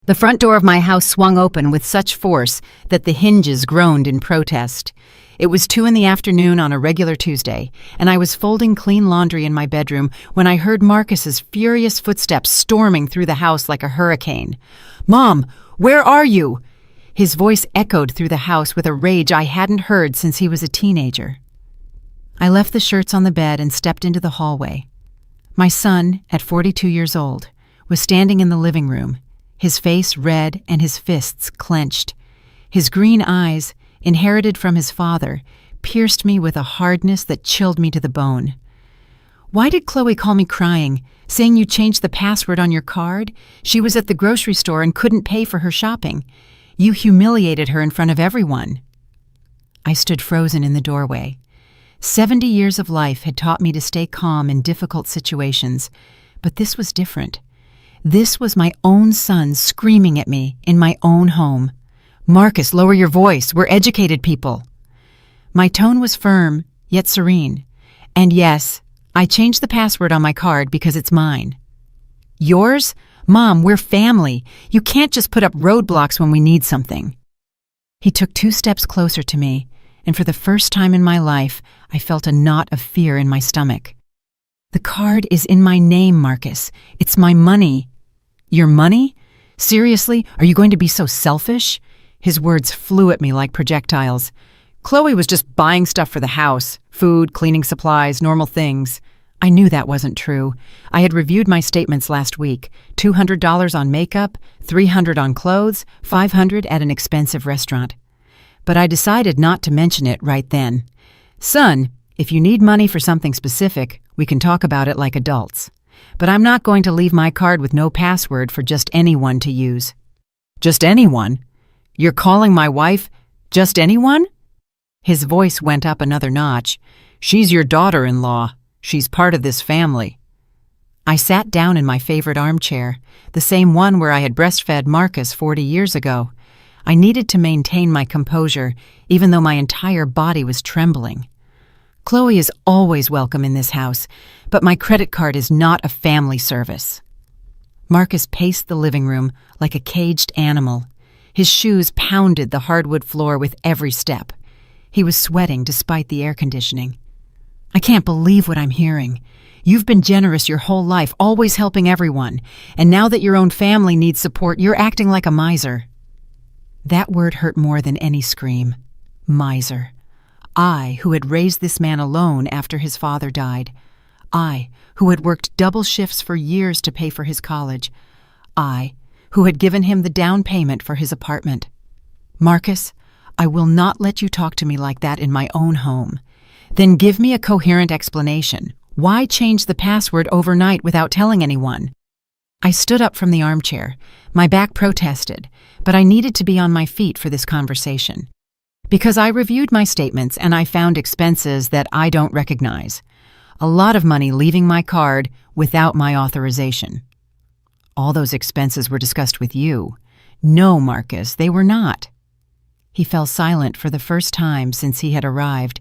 The front door of my house swung open with such force that the hinges groaned in protest. It was 2 p.m. on a regular Tuesday, and I was folding clean laundry in my bedroom when I heard Marcus's furious footsteps storming through the house like a hurricane. "Mom, where are you?" His voice echoed through the house with a rage I hadn't heard since he was a teenager. I left the shirts on the bed and stepped into the hallway. My son, at 42 years old, was standing in the living room, his face red and his fists clenched. His green eyes, inherited from his father, pierced me with a hardness that chilled me to the bone. "Why did Chloe call me crying, saying you changed the password on your card? She was at the grocery store and couldn't pay for her shopping. You humiliated her in front of everyone." I stood frozen in the doorway. 70 years of life had taught me to stay calm in difficult situations, but this was different. This was my own son screaming at me in my own home. "Marcus, lower your voice. We're educated people." My tone was firm, yet serene. "And yes, I changed the password on my card because it's mine." "Yours? Mom, we're family. You can't just put up roadblocks when we need something." He took 2 steps closer to me, and for the first time in my life, I felt a knot of fear in my stomach. "The card is in my name, Marcus. It's my money." "Your money? Seriously, are you going to be so selfish?" His words flew at me like projectiles. "Chloe was just buying stuff for the house, food, cleaning supplies, normal things." I knew that wasn't true. I had reviewed my statements last week. $200 on makeup, $300 on clothes, $500 at an expensive restaurant. But I decided not to mention it right then. "Son, if you need money for something specific, we can talk about it like adults. But I'm not going to leave my card with no password for just anyone to use." "Just anyone? You're calling my wife just anyone?" His voice went up another notch. "She's your daughter-in-law. She's part of this family." I sat down in my favorite armchair, the same one where I had breastfed Marcus 40 years ago. I needed to maintain my composure, even though my entire body was trembling. "Chloe is always welcome in this house, but my credit card is not a family service." Marcus paced the living room like a caged animal. His shoes pounded the hardwood floor with every step. He was sweating despite the air conditioning. "I can't believe what I'm hearing. You've been generous your whole life, always helping everyone, and now that your own family needs support, you're acting like a miser." That word hurt more than any scream. Miser. I, who had raised this man alone after his father died. I, who had worked double shifts for years to pay for his college. I, who had given him the down payment for his apartment. "Marcus, I will not let you talk to me like that in my own home." "Then give me a coherent explanation. Why change the password overnight without telling anyone?" I stood up from the armchair. My back protested, but I needed to be on my feet for this conversation. Because I reviewed my statements and I found expenses that I don't recognize. A lot of money leaving my card without my authorization. "All those expenses were discussed with you." "No, Marcus, they were not." He fell silent for the first time since he had arrived.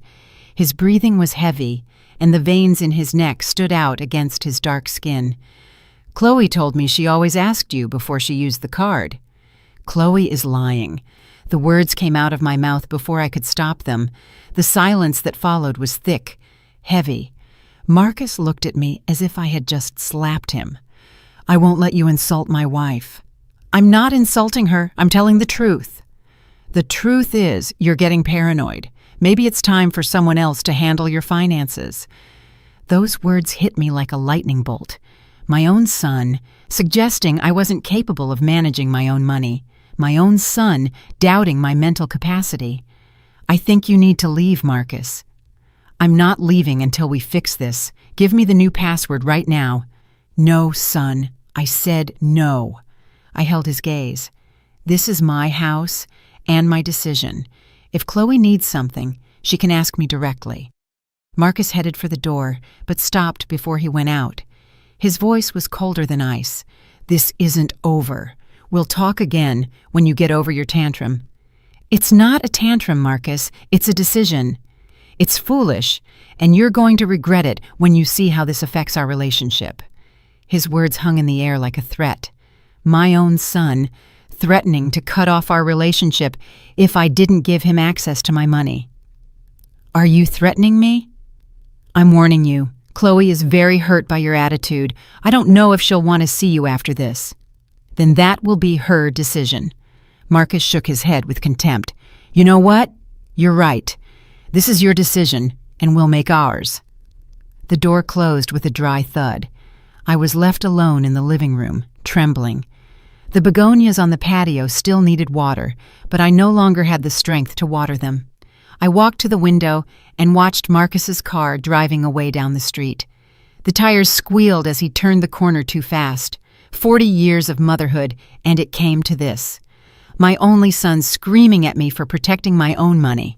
His breathing was heavy, and the veins in his neck stood out against his dark skin. "Chloe told me she always asked you before she used the card." "Chloe is lying." The words came out of my mouth before I could stop them. The silence that followed was thick, heavy. Marcus looked at me as if I had just slapped him. "I won't let you insult my wife." "I'm not insulting her. I'm telling the truth." "The truth is, you're getting paranoid. Maybe it's time for someone else to handle your finances." Those words hit me like a lightning bolt. My own son, suggesting I wasn't capable of managing my own money. My own son, doubting my mental capacity. "I think you need to leave, Marcus." "I'm not leaving until we fix this. Give me the new password right now." "No, son. I said no." I held his gaze. "This is my house and my decision. If Chloe needs something, she can ask me directly." Marcus headed for the door, but stopped before he went out. His voice was colder than ice. "This isn't over. We'll talk again when you get over your tantrum." "It's not a tantrum, Marcus. It's a decision. It's foolish, and you're going to regret it when you see how this affects our relationship." His words hung in the air like a threat. My own son, threatening to cut off our relationship if I didn't give him access to my money. Are you threatening me? I'm warning you. Chloe is very hurt by your attitude. I don't know if she'll want to see you after this. Then that will be her decision. Marcus shook his head with contempt. You know what? You're right. This is your decision, and we'll make ours. The door closed with a dry thud. I was left alone in the living room, trembling. The begonias on the patio still needed water, but I no longer had the strength to water them. I walked to the window and watched Marcus's car driving away down the street. The tires squealed as he turned the corner too fast. 40 years of motherhood, and it came to this. My only son screaming at me for protecting my own money.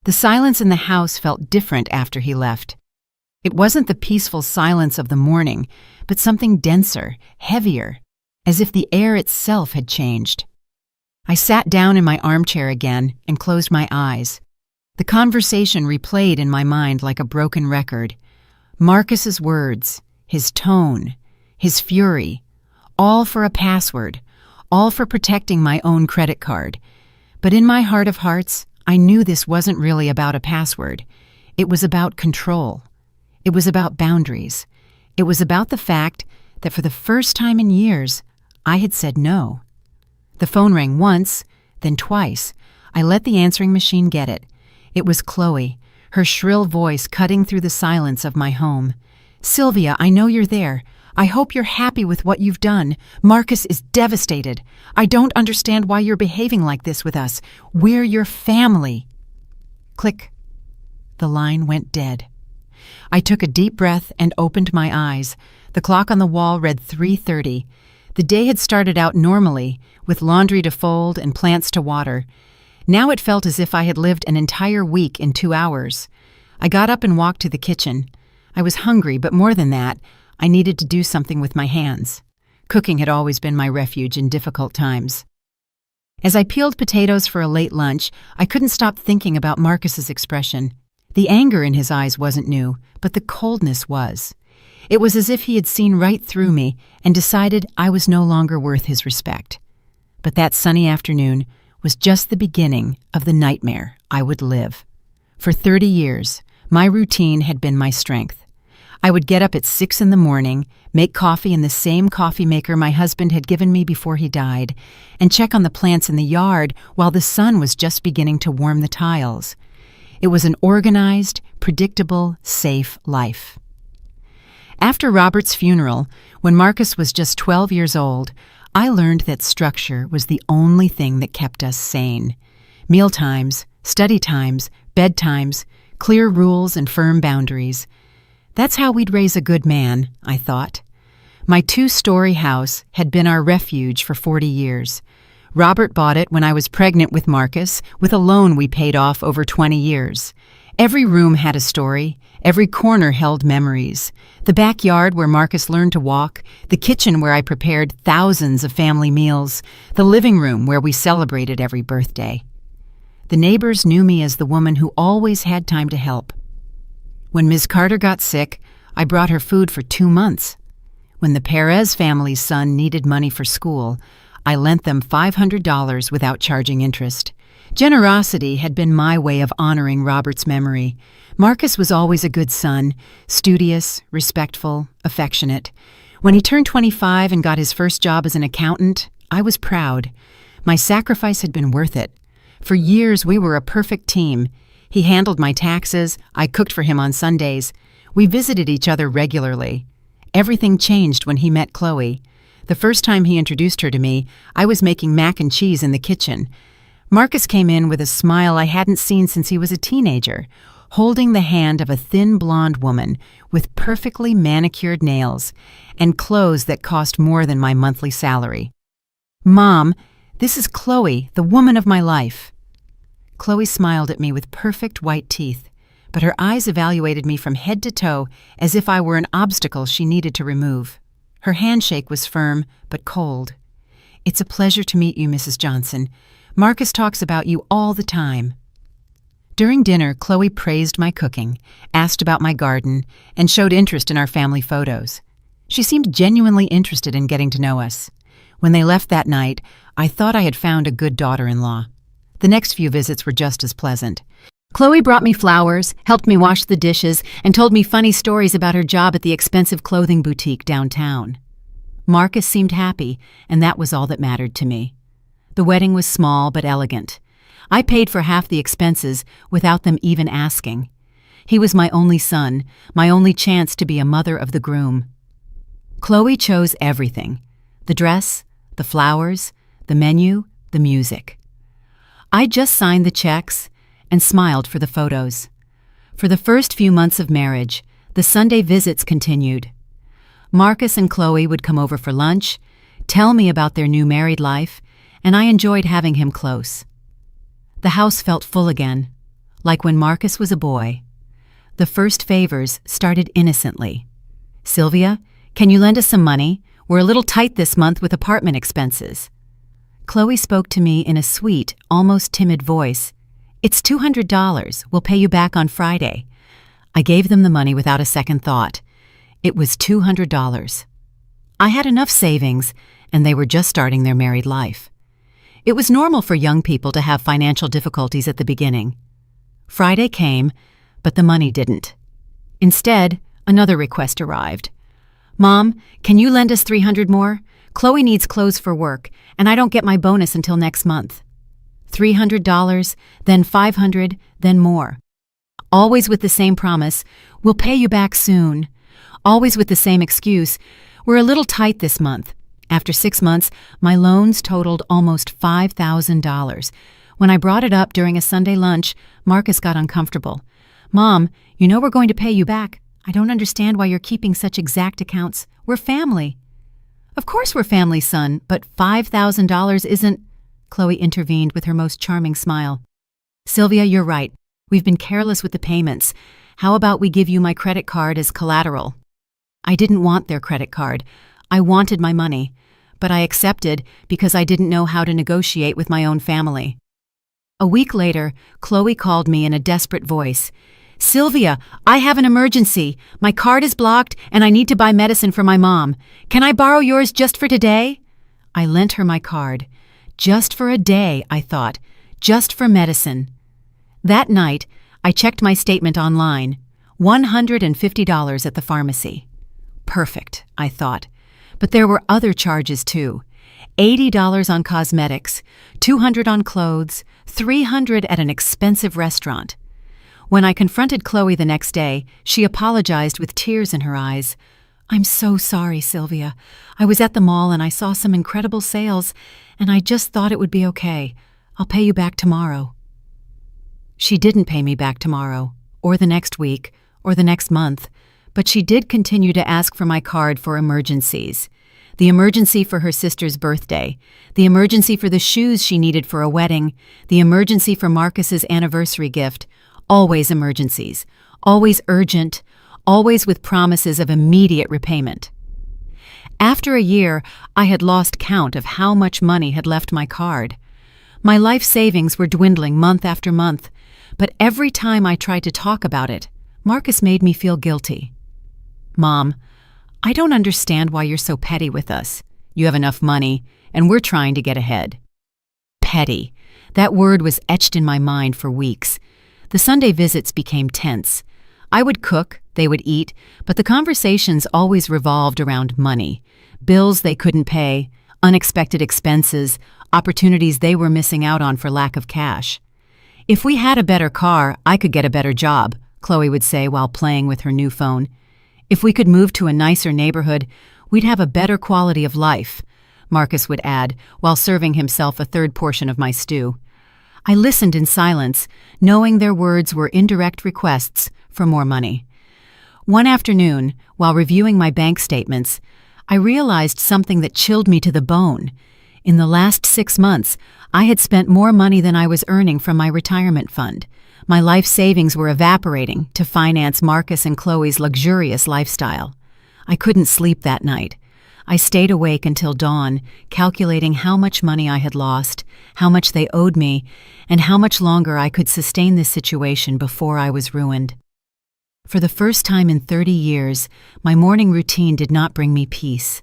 The silence in the house felt different after he left. It wasn't the peaceful silence of the morning, but something denser, heavier, as if the air itself had changed. I sat down in my armchair again and closed my eyes. The conversation replayed in my mind like a broken record. Marcus's words, his tone, his fury, all for a password, all for protecting my own credit card. But in my heart of hearts, I knew this wasn't really about a password. It was about control. It was about boundaries. It was about the fact that for the first time in years, I had said no. The phone rang once, then twice. I let the answering machine get it. It was Chloe, her shrill voice cutting through the silence of my home. Sylvia, I know you're there. I hope you're happy with what you've done. Marcus is devastated. I don't understand why you're behaving like this with us. We're your family. Click. The line went dead. I took a deep breath and opened my eyes. The clock on the wall read 3:30. The day had started out normally, with laundry to fold and plants to water. Now it felt as if I had lived an entire week in 2 hours. I got up and walked to the kitchen. I was hungry, but more than that, I needed to do something with my hands. Cooking had always been my refuge in difficult times. As I peeled potatoes for a late lunch, I couldn't stop thinking about Marcus's expression. The anger in his eyes wasn't new, but the coldness was. It was as if he had seen right through me and decided I was no longer worth his respect. But that sunny afternoon was just the beginning of the nightmare I would live. For 30 years, my routine had been my strength. I would get up at 6 in the morning, make coffee in the same coffee maker my husband had given me before he died, and check on the plants in the yard while the sun was just beginning to warm the tiles. It was an organized, predictable, safe life. After Robert's funeral, when Marcus was just 12 years old, I learned that structure was the only thing that kept us sane. Mealtimes, study times, bedtimes, clear rules and firm boundaries. That's how we'd raise a good man, I thought. My 2-story house had been our refuge for 40 years. Robert bought it when I was pregnant with Marcus, with a loan we paid off over 20 years. Every room had a story. Every corner held memories. The backyard where Marcus learned to walk, the kitchen where I prepared thousands of family meals, the living room where we celebrated every birthday. The neighbors knew me as the woman who always had time to help. When Ms. Carter got sick, I brought her food for 2 months. When the Perez family's son needed money for school, I lent them $500 without charging interest. Generosity had been my way of honoring Robert's memory. Marcus was always a good son, studious, respectful, affectionate. When he turned 25 and got his first job as an accountant, I was proud. My sacrifice had been worth it. For years, we were a perfect team. He handled my taxes. I cooked for him on Sundays. We visited each other regularly. Everything changed when he met Chloe. The first time he introduced her to me, I was making mac and cheese in the kitchen. Marcus came in with a smile I hadn't seen since he was a teenager, holding the hand of a thin blonde woman with perfectly manicured nails and clothes that cost more than my monthly salary. "Mom, this is Chloe, the woman of my life." Chloe smiled at me with perfect white teeth, but her eyes evaluated me from head to toe as if I were an obstacle she needed to remove. Her handshake was firm but cold. "It's a pleasure to meet you, Mrs. Johnson. Marcus talks about you all the time." During dinner, Chloe praised my cooking, asked about my garden, and showed interest in our family photos. She seemed genuinely interested in getting to know us. When they left that night, I thought I had found a good daughter-in-law. The next few visits were just as pleasant. Chloe brought me flowers, helped me wash the dishes, and told me funny stories about her job at the expensive clothing boutique downtown. Marcus seemed happy, and that was all that mattered to me. The wedding was small but elegant. I paid for half the expenses without them even asking. He was my only son, my only chance to be a mother of the groom. Chloe chose everything: the dress, the flowers, the menu, the music. I just signed the checks and smiled for the photos. For the first few months of marriage, the Sunday visits continued. Marcus and Chloe would come over for lunch, tell me about their new married life, and I enjoyed having him close. The house felt full again, like when Marcus was a boy. The first favors started innocently. "Sylvia, can you lend us some money? We're a little tight this month with apartment expenses." Chloe spoke to me in a sweet, almost timid voice. "It's $200. We'll pay you back on Friday." I gave them the money without a second thought. It was $200. I had enough savings, and they were just starting their married life. It was normal for young people to have financial difficulties at the beginning. Friday came, but the money didn't. Instead, another request arrived. "Mom, can you lend us $300 more? Chloe needs clothes for work, and I don't get my bonus until next month." $300, then $500, then more. Always with the same promise, "We'll pay you back soon." Always with the same excuse, "We're a little tight this month." After 6 months, my loans totaled almost $5,000. When I brought it up during a Sunday lunch, Marcus got uncomfortable. "Mom, you know we're going to pay you back. I don't understand why you're keeping such exact accounts. We're family." "Of course we're family, son, but $5,000 isn't—" Chloe intervened with her most charming smile. "Sylvia, you're right. We've been careless with the payments. How about we give you my credit card as collateral?" I didn't want their credit card. I wanted my money, but I accepted because I didn't know how to negotiate with my own family. A week later, Chloe called me in a desperate voice. "Sylvia, I have an emergency. My card is blocked and I need to buy medicine for my mom. Can I borrow yours just for today?" I lent her my card. Just for a day, I thought. Just for medicine. That night, I checked my statement online. $150 at the pharmacy. Perfect, I thought. But there were other charges too. $80 on cosmetics, $200 on clothes, $300 at an expensive restaurant. When I confronted Chloe the next day, she apologized with tears in her eyes. "I'm so sorry, Sylvia. I was at the mall and I saw some incredible sales, and I just thought it would be okay. I'll pay you back tomorrow." She didn't pay me back tomorrow, or the next week, or the next month, but she did continue to ask for my card for emergencies. The emergency for her sister's birthday, the emergency for the shoes she needed for a wedding, the emergency for Marcus's anniversary gift. Always emergencies, always urgent, always with promises of immediate repayment. After a year, I had lost count of how much money had left my card. My life savings were dwindling month after month, but every time I tried to talk about it, Marcus made me feel guilty. "Mom, I don't understand why you're so petty with us. You have enough money, and we're trying to get ahead." Petty. That word was etched in my mind for weeks. The Sunday visits became tense. I would cook, they would eat, but the conversations always revolved around money. Bills they couldn't pay, unexpected expenses, opportunities they were missing out on for lack of cash. "If we had a better car, I could get a better job," Chloe would say while playing with her new phone. "If we could move to a nicer neighborhood, we'd have a better quality of life," Marcus would add while serving himself a third portion of my stew. I listened in silence, knowing their words were indirect requests for more money. One afternoon, while reviewing my bank statements, I realized something that chilled me to the bone. In the last 6 months, I had spent more money than I was earning from my retirement fund. My life savings were evaporating to finance Marcus and Chloe's luxurious lifestyle. I couldn't sleep that night. I stayed awake until dawn, calculating how much money I had lost, how much they owed me, and how much longer I could sustain this situation before I was ruined. For the first time in 30 years, my morning routine did not bring me peace.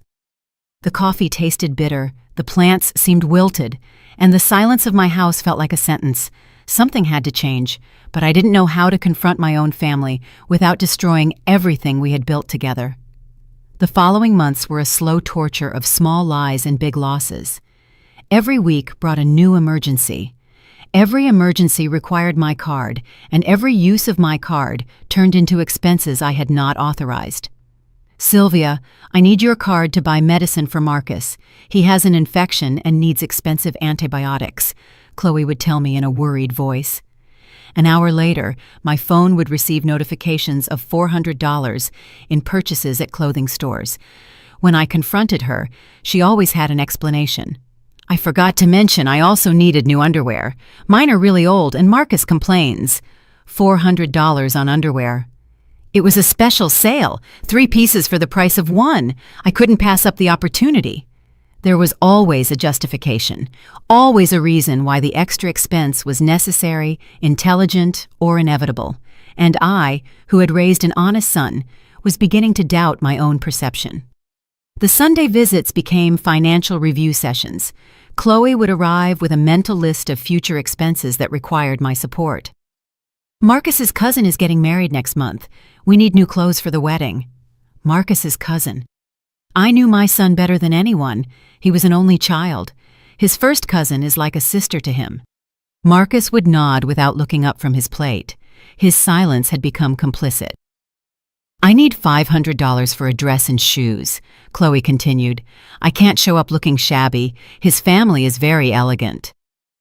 The coffee tasted bitter, The plants seemed wilted, and the silence of my house felt like a sentence. Something had to change, but I didn't know how to confront my own family without destroying everything we had built together. The following months were a slow torture of small lies and big losses. Every week brought a new emergency. Every emergency required my card, and every use of my card turned into expenses I had not authorized. "Sylvia, I need your card to buy medicine for Marcus. He has an infection and needs expensive antibiotics," Chloe would tell me in a worried voice. An hour later, my phone would receive notifications of $400 in purchases at clothing stores. When I confronted her, she always had an explanation. "I forgot to mention I also needed new underwear. Mine are really old and Marcus complains." $400 on underwear. It was a special sale, 3 pieces for the price of 1. I couldn't pass up the opportunity. There was always a justification, always a reason why the extra expense was necessary, intelligent, or inevitable. And I, who had raised an honest son, was beginning to doubt my own perception. The Sunday visits became financial review sessions. Chloe would arrive with a mental list of future expenses that required my support. "Marcus's cousin is getting married next month. We need new clothes for the wedding." Marcus's cousin. I knew my son better than anyone. He was an only child. His first cousin is like a sister to him. Marcus would nod without looking up from his plate. His silence had become complicit. "I need $500 for a dress and shoes," Chloe continued. "I can't show up looking shabby. His family is very elegant."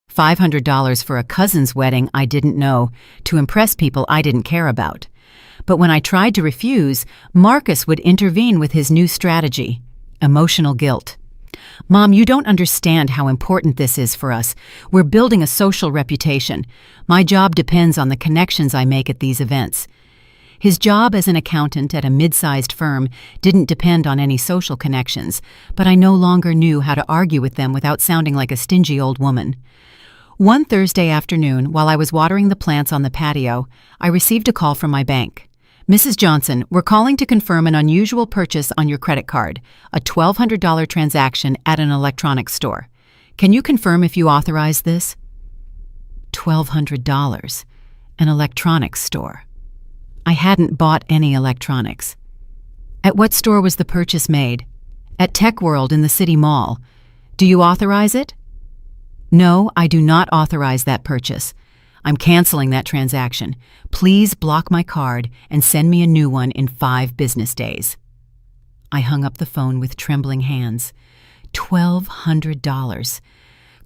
$500 for a cousin's wedding I didn't know, to impress people I didn't care about. But when I tried to refuse, Marcus would intervene with his new strategy: emotional guilt. "Mom, you don't understand how important this is for us. We're building a social reputation. My job depends on the connections I make at these events." His job as an accountant at a mid-sized firm didn't depend on any social connections, but I no longer knew how to argue with them without sounding like a stingy old woman. One Thursday afternoon, while I was watering the plants on the patio, I received a call from my bank. "Mrs. Johnson, we're calling to confirm an unusual purchase on your credit card, a $1,200 transaction at an electronics store. Can you confirm if you authorize this?" $1,200. An electronics store. I hadn't bought any electronics. "At what store was the purchase made?" "At Tech World in the City Mall. Do you authorize it?" "No, I do not authorize that purchase. I'm canceling that transaction. Please block my card and send me a new one in 5 business days." I hung up the phone with trembling hands. $1,200.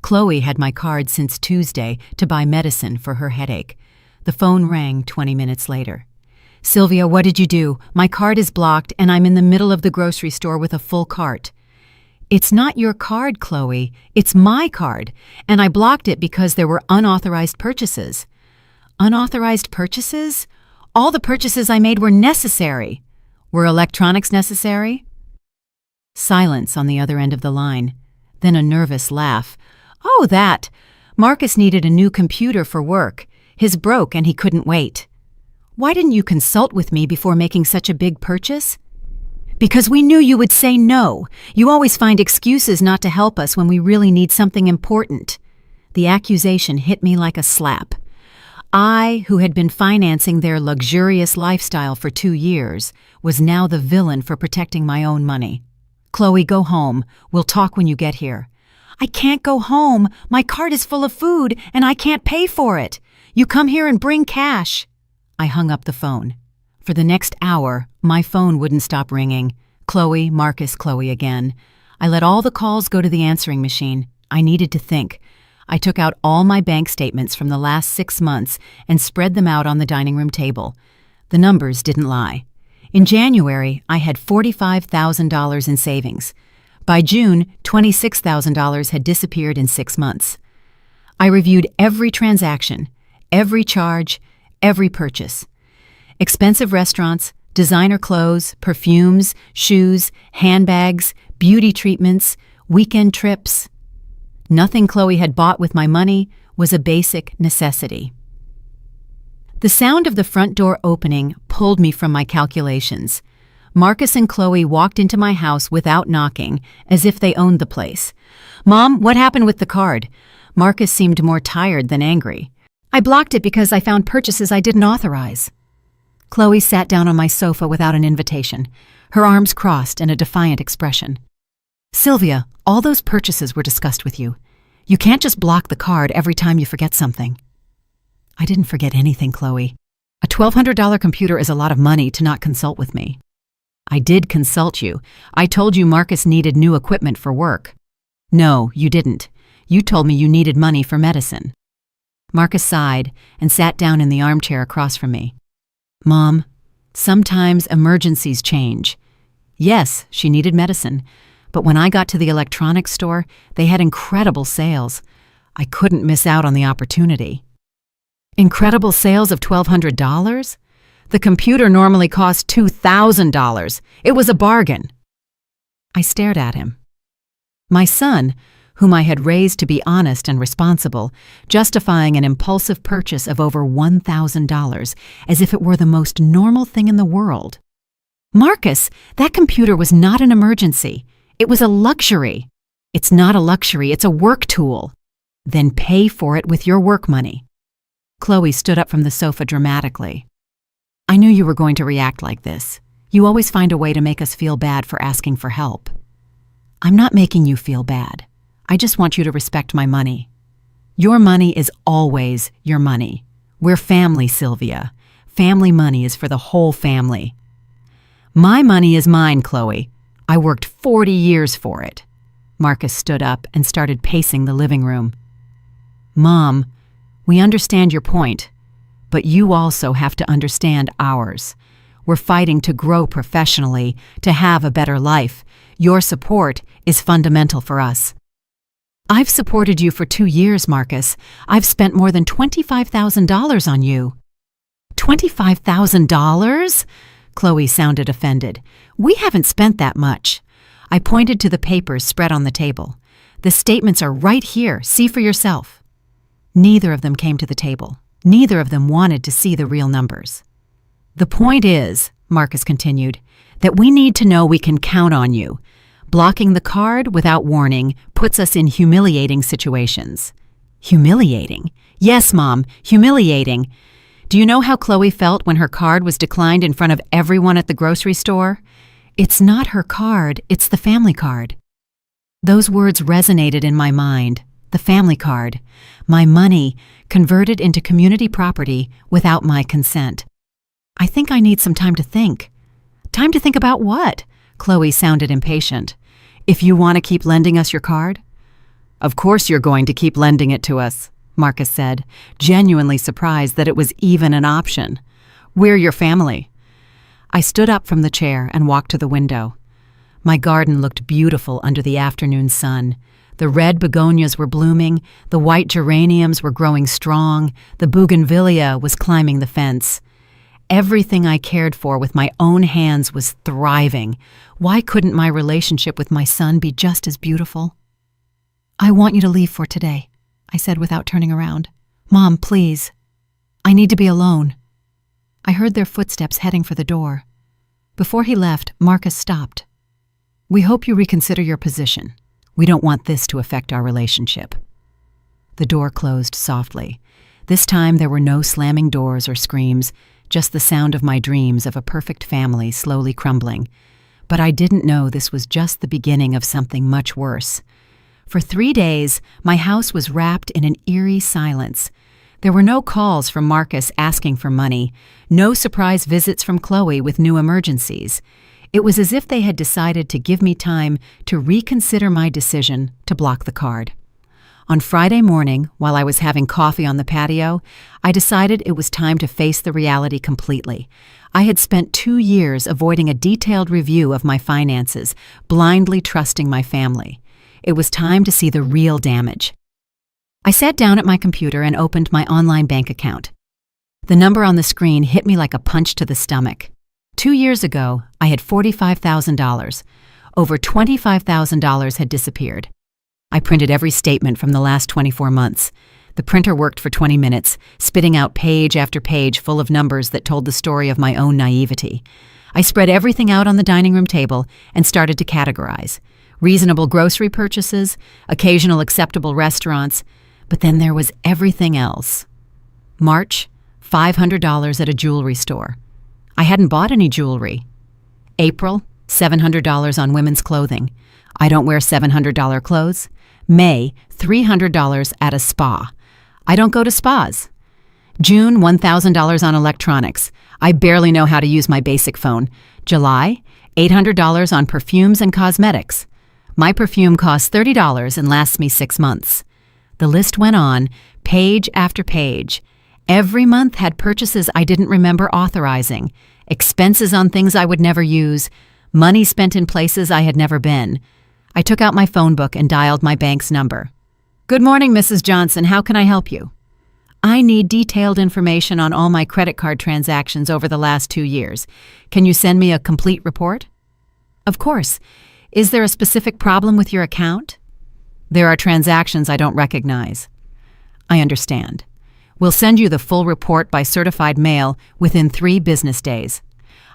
Chloe had my card since Tuesday to buy medicine for her headache. The phone rang 20 minutes later. "Sylvia, what did you do? My card is blocked and I'm in the middle of the grocery store with a full cart." "It's not your card, Chloe. It's my card, and I blocked it because there were unauthorized purchases." "Unauthorized purchases? All the purchases I made were necessary." "Were electronics necessary?" Silence on the other end of the line, then a nervous laugh. "Oh, that! Marcus needed a new computer for work. His broke and he couldn't wait." "Why didn't you consult with me before making such a big purchase?" "Because we knew you would say no. You always find excuses not to help us when we really need something important." The accusation hit me like a slap. I, who had been financing their luxurious lifestyle for 2 years, was now the villain for protecting my own money. "Chloe, go home. We'll talk when you get here." "I can't go home. My cart is full of food, and I can't pay for it. You come here and bring cash." I hung up the phone. For the next hour, my phone wouldn't stop ringing. Chloe, Marcus, Chloe again. I let all the calls go to the answering machine. I needed to think. I took out all my bank statements from the last 6 months and spread them out on the dining room table. The numbers didn't lie. In January, I had $45,000 in savings. By June, $26,000 had disappeared in 6 months. I reviewed every transaction, every charge, every purchase. Expensive restaurants, designer clothes, perfumes, shoes, handbags, beauty treatments, weekend trips. Nothing Chloe had bought with my money was a basic necessity. The sound of the front door opening pulled me from my calculations. Marcus and Chloe walked into my house without knocking, as if they owned the place. "Mom, what happened with the card?" Marcus seemed more tired than angry. "I blocked it because I found purchases I didn't authorize." Chloe sat down on my sofa without an invitation, her arms crossed and a defiant expression. "Sylvia, all those purchases were discussed with you. You can't just block the card every time you forget something." "I didn't forget anything, Chloe. A $1,200 computer is a lot of money to not consult with me." "I did consult you. I told you Marcus needed new equipment for work." "No, you didn't. You told me you needed money for medicine." Marcus sighed and sat down in the armchair across from me. "Mom, sometimes emergencies change. Yes, she needed medicine, but when I got to the electronics store, they had incredible sales. I couldn't miss out on the opportunity." "Incredible sales of $1,200? The computer normally costs $2,000. It was a bargain." I stared at him. My son, whom I had raised to be honest and responsible, justifying an impulsive purchase of over $1,000 as if it were the most normal thing in the world. "Marcus, that computer was not an emergency. It was a luxury." "It's not a luxury, it's a work tool." "Then pay for it with your work money." Chloe stood up from the sofa dramatically. "I knew you were going to react like this. You always find a way to make us feel bad for asking for help." "I'm not making you feel bad. I just want you to respect my money. Your money is always your money. We're family, Sylvia. Family money is for the whole family." "My money is mine, Chloe. I worked 40 years for it." Marcus stood up and started pacing the living room. "Mom, we understand your point, but you also have to understand ours. We're fighting to grow professionally, to have a better life. Your support is fundamental for us." "I've supported you for 2 years, Marcus. I've spent more than $25,000 on you." $25,000? Chloe sounded offended. "We haven't spent that much." I pointed to the papers spread on the table. "The statements are right here. See for yourself." Neither of them came to the table. Neither of them wanted to see the real numbers. "The point is," Marcus continued, "that we need to know we can count on you. Blocking the card without warning puts us in humiliating situations." "Humiliating?" "Yes, Mom, humiliating. Do you know how Chloe felt when her card was declined in front of everyone at the grocery store? It's not her card, it's the family card." Those words resonated in my mind. The family card. My money converted into community property without my consent. "I think I need some time to think." "Time to think about what?" Chloe sounded impatient. "If you want to keep lending us your card?" "Of course you're going to keep lending it to us," Marcus said, genuinely surprised that it was even an option. "We're your family." I stood up from the chair and walked to the window. My garden looked beautiful under the afternoon sun. The red begonias were blooming, the white geraniums were growing strong, the bougainvillea was climbing the fence. Everything I cared for with my own hands was thriving. Why couldn't my relationship with my son be just as beautiful? "I want you to leave for today," I said without turning around. "Mom, please. I need to be alone." I heard their footsteps heading for the door. Before he left, Marcus stopped. "We hope you reconsider your position. We don't want this to affect our relationship." The door closed softly. This time there were no slamming doors or screams, just the sound of my dreams of a perfect family slowly crumbling. But I didn't know this was just the beginning of something much worse. For 3 days, my house was wrapped in an eerie silence. There were no calls from Marcus asking for money, no surprise visits from Chloe with new emergencies. It was as if they had decided to give me time to reconsider my decision to block the card. On Friday morning, while I was having coffee on the patio, I decided it was time to face the reality completely. I had spent 2 years avoiding a detailed review of my finances, blindly trusting my family. It was time to see the real damage. I sat down at my computer and opened my online bank account. The number on the screen hit me like a punch to the stomach. 2 years ago, I had $45,000. Over $25,000 had disappeared. I printed every statement from the last 24 months. The printer worked for 20 minutes, spitting out page after page full of numbers that told the story of my own naivety. I spread everything out on the dining room table and started to categorize. Reasonable grocery purchases, occasional acceptable restaurants, but then there was everything else. March, $500 at a jewelry store. I hadn't bought any jewelry. April, $700 on women's clothing. I don't wear $700 clothes. May, $300 at a spa. I don't go to spas. June, $1,000 on electronics. I barely know how to use my basic phone. July, $800 on perfumes and cosmetics. My perfume costs $30 and lasts me 6 months. The list went on, page after page. Every month had purchases I didn't remember authorizing, expenses on things I would never use, money spent in places I had never been. I took out my phone book and dialed my bank's number. "Good morning, Mrs. Johnson. How can I help you?" "I need detailed information on all my credit card transactions over the last 2 years. Can you send me a complete report?" "Of course. Is there a specific problem with your account?" "There are transactions I don't recognize." "I understand. We'll send you the full report by certified mail within 3 business days.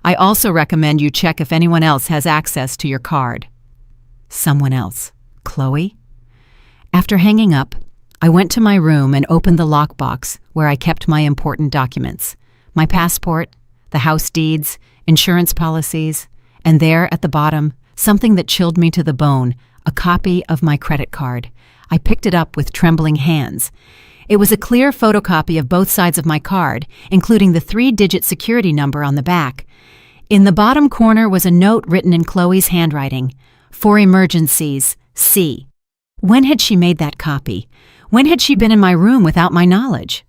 I also recommend you check if anyone else has access to your card." Someone else. Chloe? After hanging up, I went to my room and opened the lockbox where I kept my important documents. My passport, the house deeds, insurance policies, and there at the bottom, something that chilled me to the bone, a copy of my credit card. I picked it up with trembling hands. It was a clear photocopy of both sides of my card, including the 3-digit security number on the back. In the bottom corner was a note written in Chloe's handwriting. "For emergencies, C." When had she made that copy? When had she been in my room without my knowledge?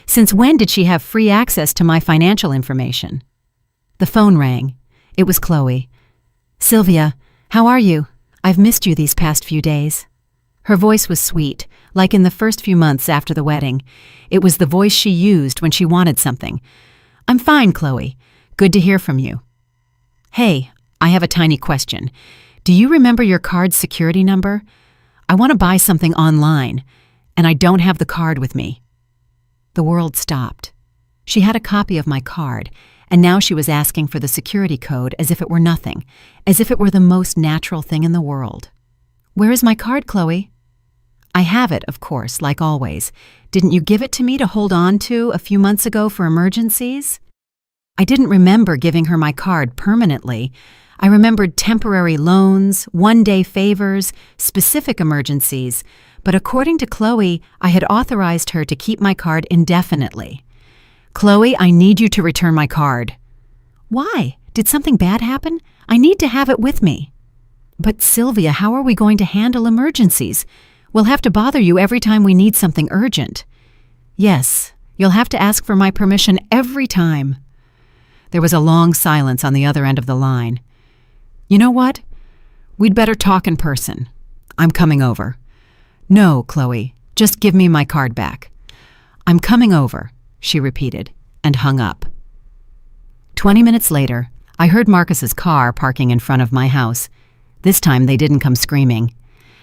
Since when did she have free access to my financial information? The phone rang. It was Chloe. "Sylvia, how are you? I've missed you these past few days." Her voice was sweet, like in the first few months after the wedding. It was the voice she used when she wanted something. "I'm fine, Chloe. Good to hear from you." "Hey, I have a tiny question. Do you remember your card's security number? I want to buy something online, and I don't have the card with me." The world stopped. She had a copy of my card, and now she was asking for the security code as if it were nothing, as if it were the most natural thing in the world. "Where is my card, Chloe?" "I have it, of course, like always. Didn't you give it to me to hold on to a few months ago for emergencies?" I didn't remember giving her my card permanently. I remembered temporary loans, one-day favors, specific emergencies, but according to Chloe, I had authorized her to keep my card indefinitely. "Chloe, I need you to return my card." "Why? Did something bad happen? I need to have it with me." "But Sylvia, how are we going to handle emergencies? We'll have to bother you every time we need something urgent." "Yes, you'll have to ask for my permission every time." There was a long silence on the other end of the line. "You know what? We'd better talk in person. I'm coming over." "No, Chloe, just give me my card back." "I'm coming over," she repeated, and hung up. 20 minutes later, I heard Marcus's car parking in front of my house. This time they didn't come screaming.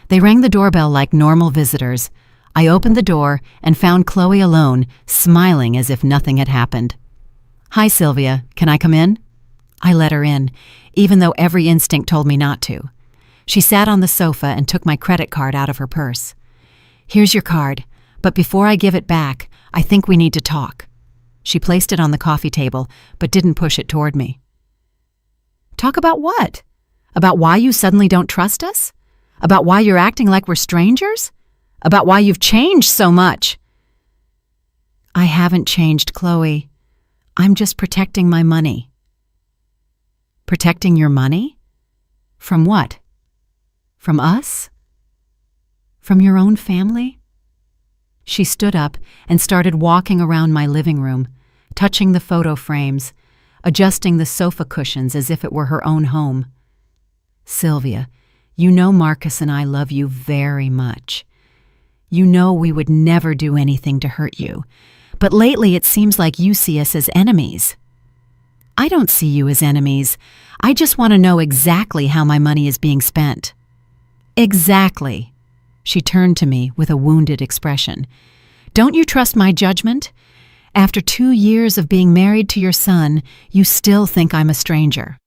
They rang the doorbell like normal visitors. I opened the door and found Chloe alone, smiling as if nothing had happened. "Hi, Sylvia. Can I come in?" I let her in, even though every instinct told me not to. She sat on the sofa and took my credit card out of her purse. "Here's your card, but before I give it back, I think we need to talk." She placed it on the coffee table, but didn't push it toward me. "Talk about what? About why you suddenly don't trust us? About why you're acting like we're strangers? About why you've changed so much?" "I haven't changed, Chloe. I'm just protecting my money." "Protecting your money? From what? From us? From your own family?" She stood up and started walking around my living room, touching the photo frames, adjusting the sofa cushions as if it were her own home. "Sylvia, you know Marcus and I love you very much. You know we would never do anything to hurt you, but lately it seems like you see us as enemies." "I don't see you as enemies. I just want to know exactly how my money is being spent." "Exactly." She turned to me with a wounded expression. "Don't you trust my judgment? After 2 years of being married to your son, you still think I'm a stranger.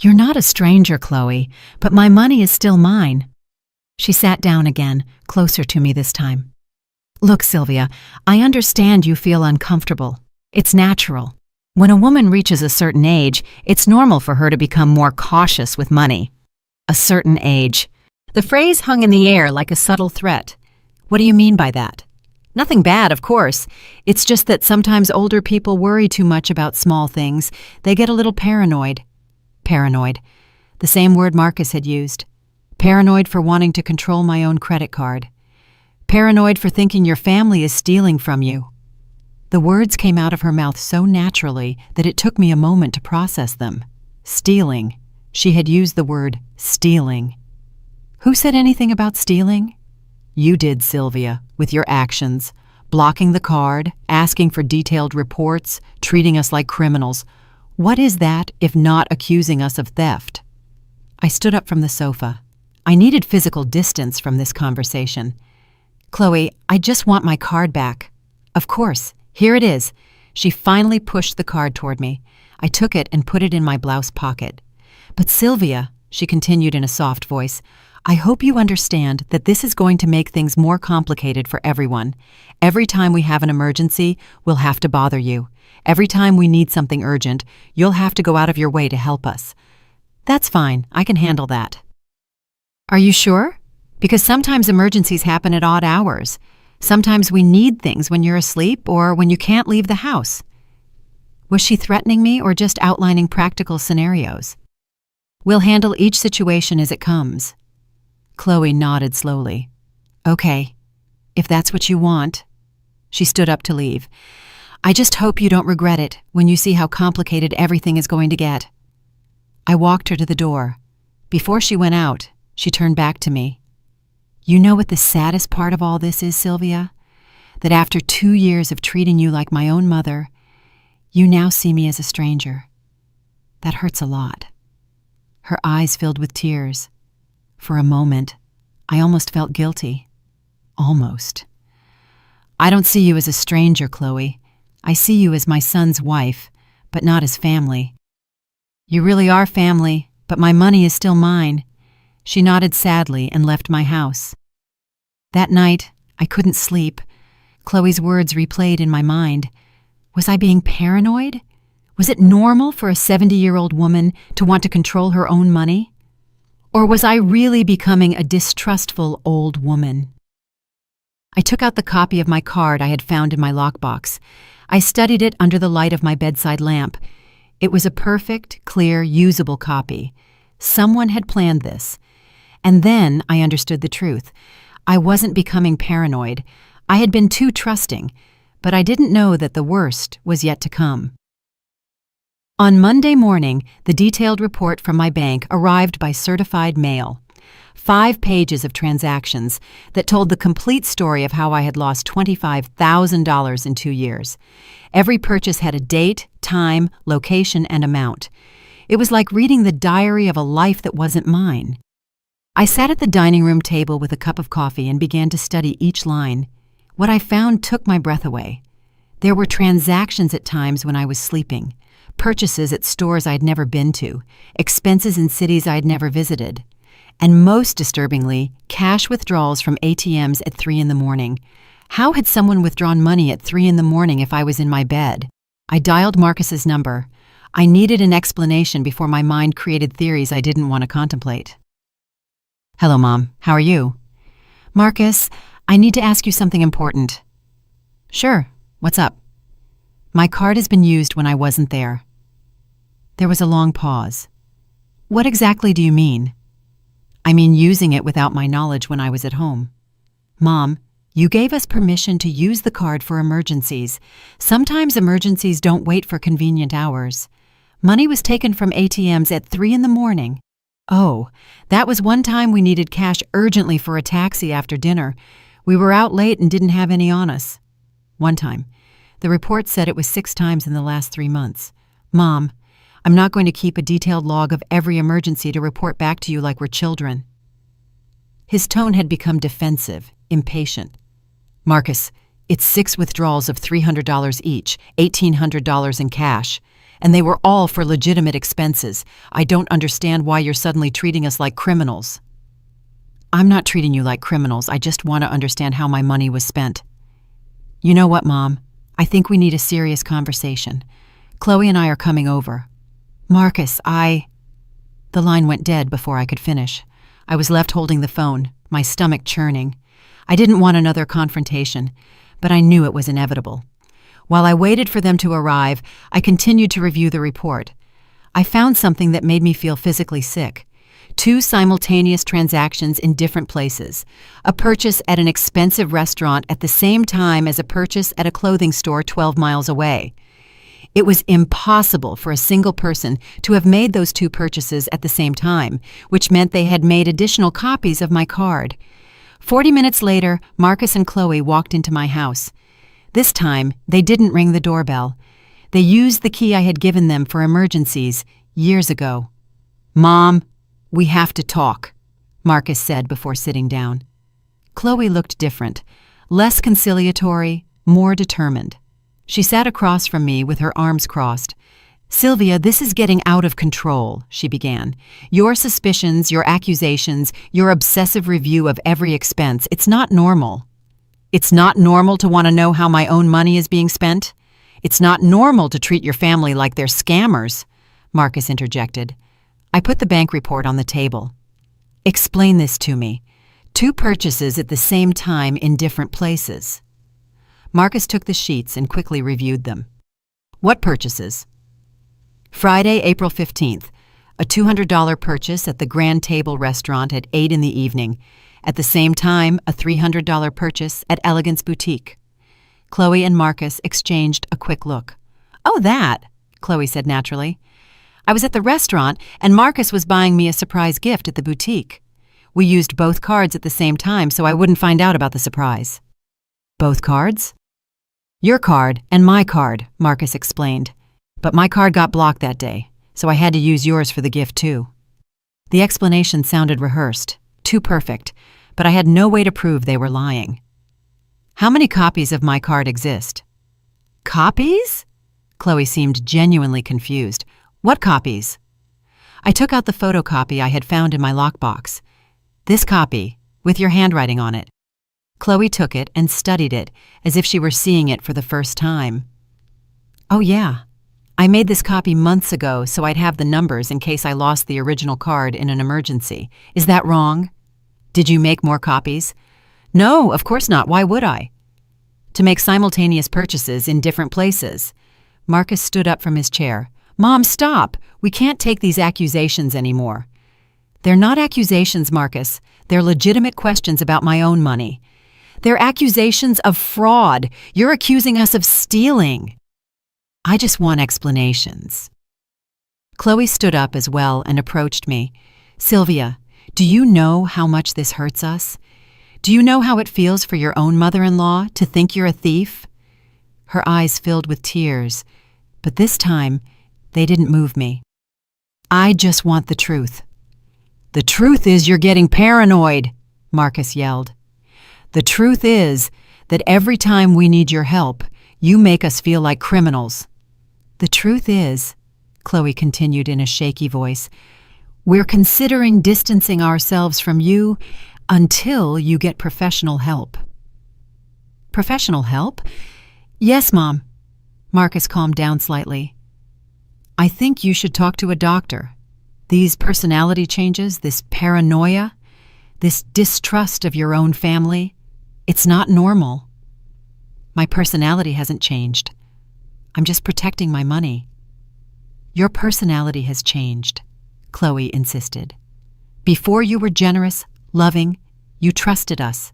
You're not a stranger, Chloe, but my money is still mine. She sat down again, closer to me this time. Look, Sylvia, I understand you feel uncomfortable. It's natural. When a woman reaches a certain age, it's normal for her to become more cautious with money. A certain age. The phrase hung in the air like a subtle threat. What do you mean by that? Nothing bad, of course. It's just that sometimes older people worry too much about small things. They get a little paranoid. Paranoid. The same word Marcus had used. Paranoid for wanting to control my own credit card. Paranoid for thinking your family is stealing from you. The words came out of her mouth so naturally that it took me a moment to process them. Stealing. She had used the word stealing. Who said anything about stealing? You did, Sylvia, with your actions. Blocking the card, asking for detailed reports, treating us like criminals. What is that if not accusing us of theft? I stood up from the sofa. I needed physical distance from this conversation. Chloe, I just want my card back. Of course, here it is. She finally pushed the card toward me. I took it and put it in my blouse pocket. But Sylvia, she continued in a soft voice, I hope you understand that this is going to make things more complicated for everyone. Every time we have an emergency, we'll have to bother you. Every time we need something urgent, you'll have to go out of your way to help us. That's fine, I can handle that. Are you sure? Because sometimes emergencies happen at odd hours. Sometimes we need things when you're asleep or when you can't leave the house. Was she threatening me or just outlining practical scenarios? We'll handle each situation as it comes. Chloe nodded slowly. Okay, if that's what you want. She stood up to leave. I just hope you don't regret it when you see how complicated everything is going to get. I walked her to the door. Before she went out, she turned back to me. You know what the saddest part of all this is, Sylvia? That after 2 years of treating you like my own mother, you now see me as a stranger. That hurts a lot. Her eyes filled with tears. For a moment, I almost felt guilty. Almost. I don't see you as a stranger, Chloe. I see you as my son's wife, but not as family. You really are family, but my money is still mine. She nodded sadly and left my house. That night, I couldn't sleep. Chloe's words replayed in my mind. Was I being paranoid? Was it normal for a 70-year-old woman to want to control her own money? Or was I really becoming a distrustful old woman? I took out the copy of my card I had found in my lockbox. I studied it under the light of my bedside lamp. It was a perfect, clear, usable copy. Someone had planned this. And then I understood the truth. I wasn't becoming paranoid. I had been too trusting, but I didn't know that the worst was yet to come. On Monday morning, the detailed report from my bank arrived by certified mail. 5 pages of transactions that told the complete story of how I had lost $25,000 in 2 years. Every purchase had a date, time, location, and amount. It was like reading the diary of a life that wasn't mine. I sat at the dining room table with a cup of coffee and began to study each line. What I found took my breath away. There were transactions at times when I was sleeping, purchases at stores I'd never been to, expenses in cities I'd never visited, and most disturbingly, cash withdrawals from ATMs at 3 in the morning. How had someone withdrawn money at 3 in the morning if I was in my bed? I dialed Marcus's number. I needed an explanation before my mind created theories I didn't want to contemplate. Hello, Mom. How are you? Marcus, I need to ask you something important. Sure. What's up? My card has been used when I wasn't there. There was a long pause. What exactly do you mean? I mean using it without my knowledge when I was at home. Mom, you gave us permission to use the card for emergencies. Sometimes emergencies don't wait for convenient hours. Money was taken from ATMs at 3 in the morning. Oh, that was one time we needed cash urgently for a taxi after dinner. We were out late and didn't have any on us. One time. The report said it was 6 times in the last 3 months. Mom, I'm not going to keep a detailed log of every emergency to report back to you like we're children. His tone had become defensive, impatient. Marcus, It's 6 withdrawals of $300 each, $1,800 in cash. And they were all for legitimate expenses. I don't understand why you're suddenly treating us like criminals." "I'm not treating you like criminals. I just want to understand how my money was spent." "You know what, Mom? I think we need a serious conversation. Chloe and I are coming over." "Marcus, The line went dead before I could finish. I was left holding the phone, my stomach churning. I didn't want another confrontation, but I knew it was inevitable. While I waited for them to arrive, I continued to review the report. I found something that made me feel physically sick. 2 simultaneous transactions in different places. A purchase at an expensive restaurant at the same time as a purchase at a clothing store 12 miles away. It was impossible for a single person to have made those 2 purchases at the same time, which meant they had made additional copies of my card. 40 minutes later, Marcus and Chloe walked into my house. This time, they didn't ring the doorbell. They used the key I had given them for emergencies years ago. "Mom, we have to talk," Marcus said before sitting down. Chloe looked different, less conciliatory, more determined. She sat across from me with her arms crossed. "Sylvia, this is getting out of control," she began. "Your suspicions, your accusations, your obsessive review of every expense, it's not normal." "It's not normal to want to know how my own money is being spent? It's not normal to treat your family like they're scammers," Marcus interjected. I put the bank report on the table. "Explain this to me. 2 purchases at the same time in different places." Marcus took the sheets and quickly reviewed them. "What purchases?" "Friday, April 15th, a $200 purchase at the Grand Table restaurant at 8 in the evening. At the same time, a $300 purchase at Elegance Boutique." Chloe and Marcus exchanged a quick look. "Oh, that," Chloe said naturally. "I was at the restaurant and Marcus was buying me a surprise gift at the boutique. We used both cards at the same time so I wouldn't find out about the surprise." "Both cards?" "Your card and my card," Marcus explained. "But my card got blocked that day, so I had to use yours for the gift too." The explanation sounded rehearsed, too perfect, but I had no way to prove they were lying. "How many copies of my card exist?" "Copies?" Chloe seemed genuinely confused. "What copies?" I took out the photocopy I had found in my lockbox. "This copy, with your handwriting on it." Chloe took it and studied it as if she were seeing it for the first time. "Oh yeah, I made this copy months ago so I'd have the numbers in case I lost the original card in an emergency. Is that wrong? Did you make more copies?" "No, of course not. Why would I?" "To make simultaneous purchases in different places." Marcus stood up from his chair. "Mom, stop! We can't take these accusations anymore." "They're not accusations, Marcus. They're legitimate questions about my own money. They're accusations of fraud. You're accusing us of stealing." "I just want explanations." Chloe stood up as well and approached me. "Sylvia, do you know how much this hurts us? Do you know how it feels for your own mother-in-law to think you're a thief?" Her eyes filled with tears, but this time they didn't move me. "I just want the truth." "The truth is you're getting paranoid," Marcus yelled. "The truth is that every time we need your help, you make us feel like criminals." "The truth is," Chloe continued in a shaky voice, "we're considering distancing ourselves from you until you get professional help." "Professional help?" "Yes, Mom." Marcus calmed down slightly. "I think you should talk to a doctor. These personality changes, this paranoia, this distrust of your own family, it's not normal." "My personality hasn't changed. I'm just protecting my money." "Your personality has changed," Chloe insisted. "Before you were generous, loving, you trusted us.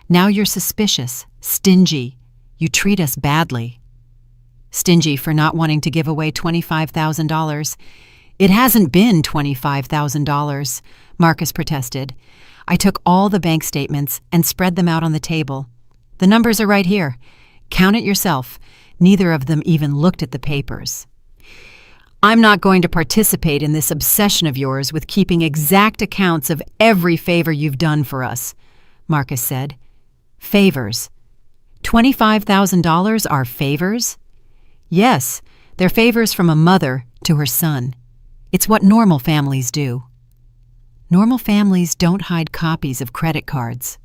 Now you're suspicious, stingy, you treat us badly." "Stingy for not wanting to give away $25,000. "It hasn't been $25,000, Marcus protested. I took all the bank statements and spread them out on the table. "The numbers are right here. Count it yourself." Neither of them even looked at the papers. "I'm not going to participate in this obsession of yours with keeping exact accounts of every favor you've done for us," Marcus said. "Favors. $25,000 are favors? Yes, they're favors from a mother to her son. It's what normal families do. Normal families don't hide copies of credit cards.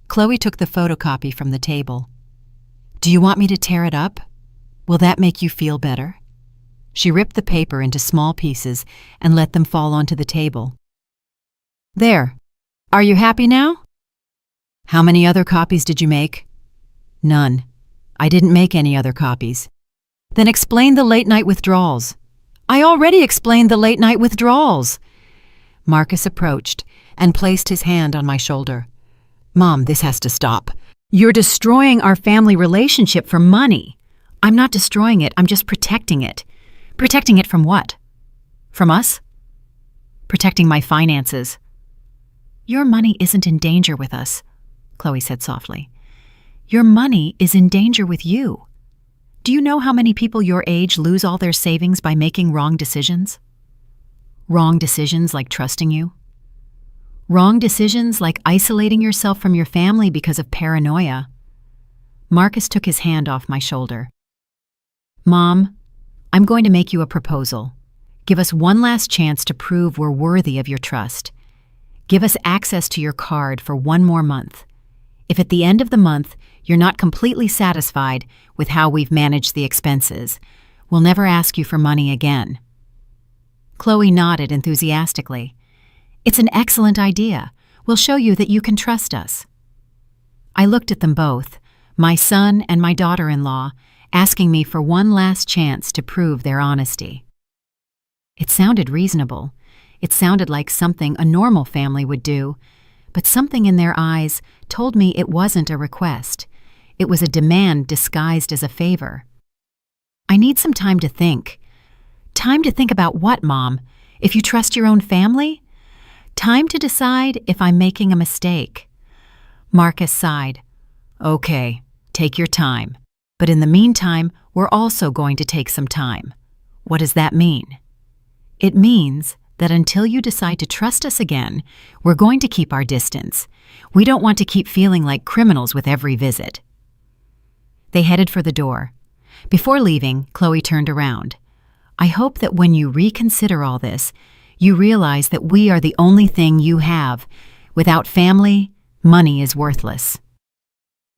Chloe took the photocopy from the table. Do you want me to tear it up? Will that make you feel better? She ripped the paper into small pieces and let them fall onto the table. There. Are you happy now? How many other copies did you make? None. I didn't make any other copies. Then explain the late-night withdrawals. I already explained the late-night withdrawals. Marcus approached and placed his hand on my shoulder. Mom, this has to stop. You're destroying our family relationship for money. I'm not destroying it, I'm just protecting it. Protecting it from what? From us? Protecting my finances. Your money isn't in danger with us, Chloe said softly. Your money is in danger with you. Do you know how many people your age lose all their savings by making wrong decisions? Wrong decisions like trusting you? Wrong decisions like isolating yourself from your family because of paranoia. Marcus took his hand off my shoulder. Mom, I'm going to make you a proposal. Give us one last chance to prove we're worthy of your trust. Give us access to your card for one more month. If at the end of the month you're not completely satisfied with how we've managed the expenses, we'll never ask you for money again. Chloe nodded enthusiastically. It's an excellent idea. We'll show you that you can trust us. I looked at them both, my son and my daughter-in-law, asking me for one last chance to prove their honesty. It sounded reasonable. It sounded like something a normal family would do, but something in their eyes told me it wasn't a request. It was a demand disguised as a favor. I need some time to think. Time to think about what, Mom? If you trust your own family? Time to decide if I'm making a mistake. Marcus sighed. Okay, take your time. But in the meantime, we're also going to take some time. What does that mean? It means that until you decide to trust us again, we're going to keep our distance. We don't want to keep feeling like criminals with every visit. They headed for the door. Before leaving, Chloe turned around. I hope that when you reconsider all this, you realize that we are the only thing you have. Without family, money is worthless.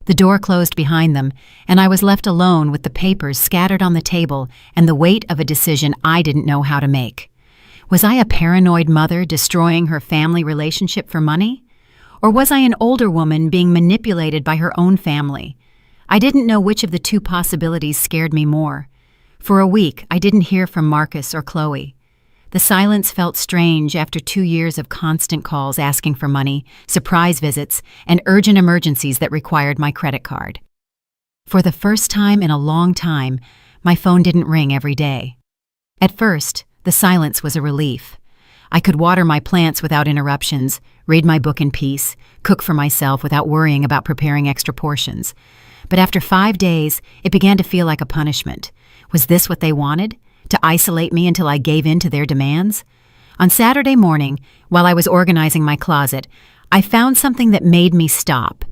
The door closed behind them, and I was left alone with the papers scattered on the table and the weight of a decision I didn't know how to make. Was I a paranoid mother destroying her family relationship for money? Or was I an older woman being manipulated by her own family? I didn't know which of the two possibilities scared me more. For a week, I didn't hear from Marcus or Chloe. The silence felt strange after 2 years of constant calls asking for money, surprise visits, and urgent emergencies that required my credit card. For the first time in a long time, my phone didn't ring every day. At first, the silence was a relief. I could water my plants without interruptions, read my book in peace, cook for myself without worrying about preparing extra portions. But after 5 days, it began to feel like a punishment. Was this what they wanted? To isolate me until I gave in to their demands? On Saturday morning, while I was organizing my closet, I found something that made me stop.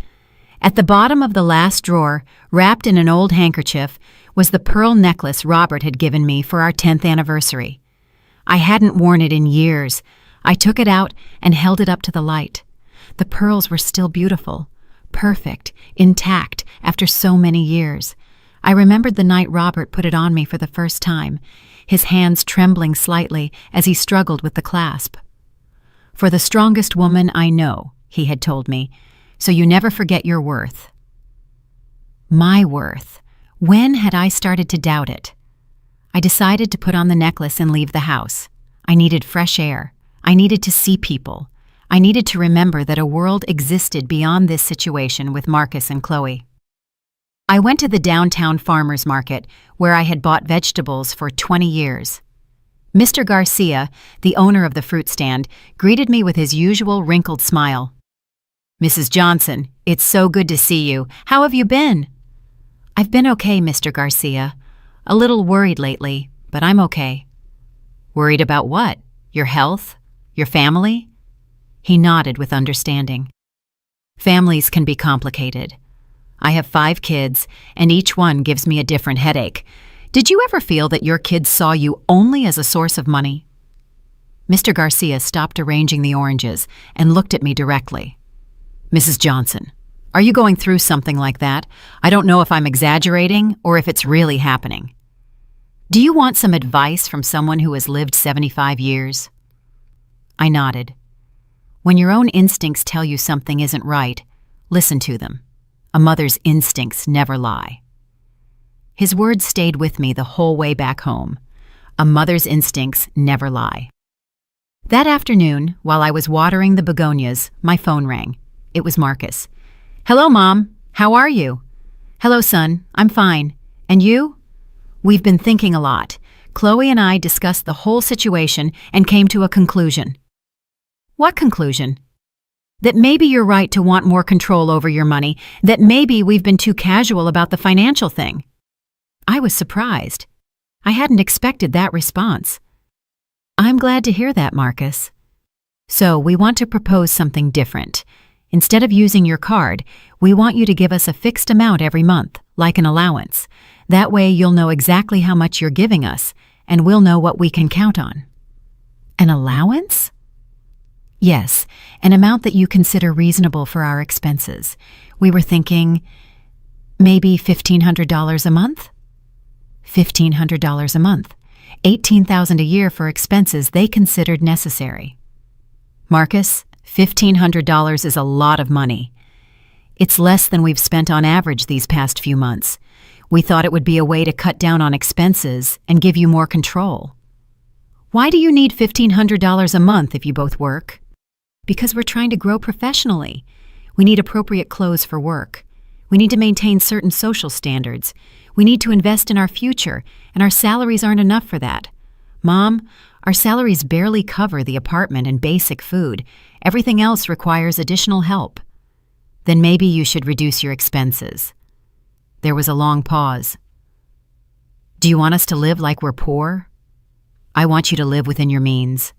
At the bottom of the last drawer, wrapped in an old handkerchief, was the pearl necklace Robert had given me for our 10th anniversary. I hadn't worn it in years. I took it out and held it up to the light. The pearls were still beautiful, perfect, intact after so many years. I remembered the night Robert put it on me for the first time, his hands trembling slightly as he struggled with the clasp. For the strongest woman I know, he had told me, so you never forget your worth. My worth. When had I started to doubt it? I decided to put on the necklace and leave the house. I needed fresh air. I needed to see people. I needed to remember that a world existed beyond this situation with Marcus and Chloe. I went to the downtown farmers market, where I had bought vegetables for 20 years. Mr. Garcia, the owner of the fruit stand, greeted me with his usual wrinkled smile. Mrs. Johnson, it's so good to see you. How have you been? I've been okay, Mr. Garcia. A little worried lately, but I'm okay. Worried about what? Your health? Your family? He nodded with understanding. Families can be complicated. I have 5 kids, and each one gives me a different headache. Did you ever feel that your kids saw you only as a source of money?" Mr. Garcia stopped arranging the oranges and looked at me directly. "Mrs. Johnson, are you going through something like that? I don't know if I'm exaggerating or if it's really happening. Do you want some advice from someone who has lived 75 years?" I nodded. When your own instincts tell you something isn't right, listen to them. A mother's instincts never lie. His words stayed with me the whole way back home. A mother's instincts never lie. That afternoon, while I was watering the begonias, my phone rang. It was Marcus. "Hello, Mom. How are you?" "Hello, son. I'm fine. And you?" "We've been thinking a lot. Chloe and I discussed the whole situation and came to a conclusion." "What conclusion?" "That maybe you're right to want more control over your money, that maybe we've been too casual about the financial thing." I was surprised. I hadn't expected that response. "I'm glad to hear that, Marcus. So we want to propose something different. Instead of using your card, we want you to give us a fixed amount every month, like an allowance. That way you'll know exactly how much you're giving us, and we'll know what we can count on." "An allowance?" "Yes, an amount that you consider reasonable for our expenses. We were thinking maybe $1,500 a month?" $1,500 a month. $18,000 a year for expenses they considered necessary. "Marcus, $1,500 is a lot of money. It's less than we've spent on average these past few months. We thought it would be a way to cut down on expenses and give you more control." "Why do you need $1,500 a month if you both work?" "Because we're trying to grow professionally. We need appropriate clothes for work. We need to maintain certain social standards. We need to invest in our future, and our salaries aren't enough for that. Mom, our salaries barely cover the apartment and basic food. Everything else requires additional help." "Then maybe you should reduce your expenses." There was a long pause. "Do you want us to live like we're poor?" "I want you to live within your means.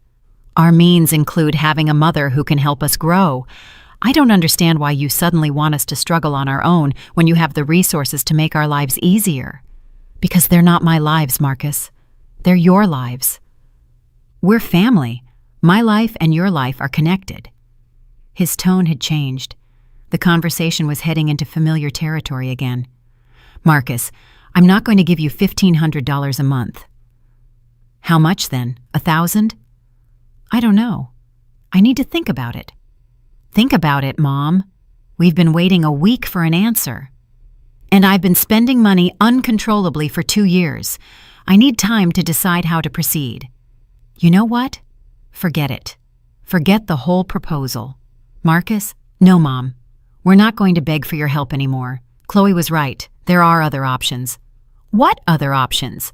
Our means include having a mother who can help us grow. I don't understand why you suddenly want us to struggle on our own when you have the resources to make our lives easier. Because they're not my lives, Marcus. They're your lives. We're family. My life and your life are connected." His tone had changed. The conversation was heading into familiar territory again. "Marcus, I'm not going to give you $1,500 a month." "How much then? 1,000? "I don't know. I need to think about it." "Think about it, Mom. We've been waiting a week for an answer. And I've been spending money uncontrollably for 2 years. I need time to decide how to proceed." "You know what? Forget it. Forget the whole proposal." "Marcus?" "No, Mom. We're not going to beg for your help anymore. Chloe was right. There are other options." "What other options?"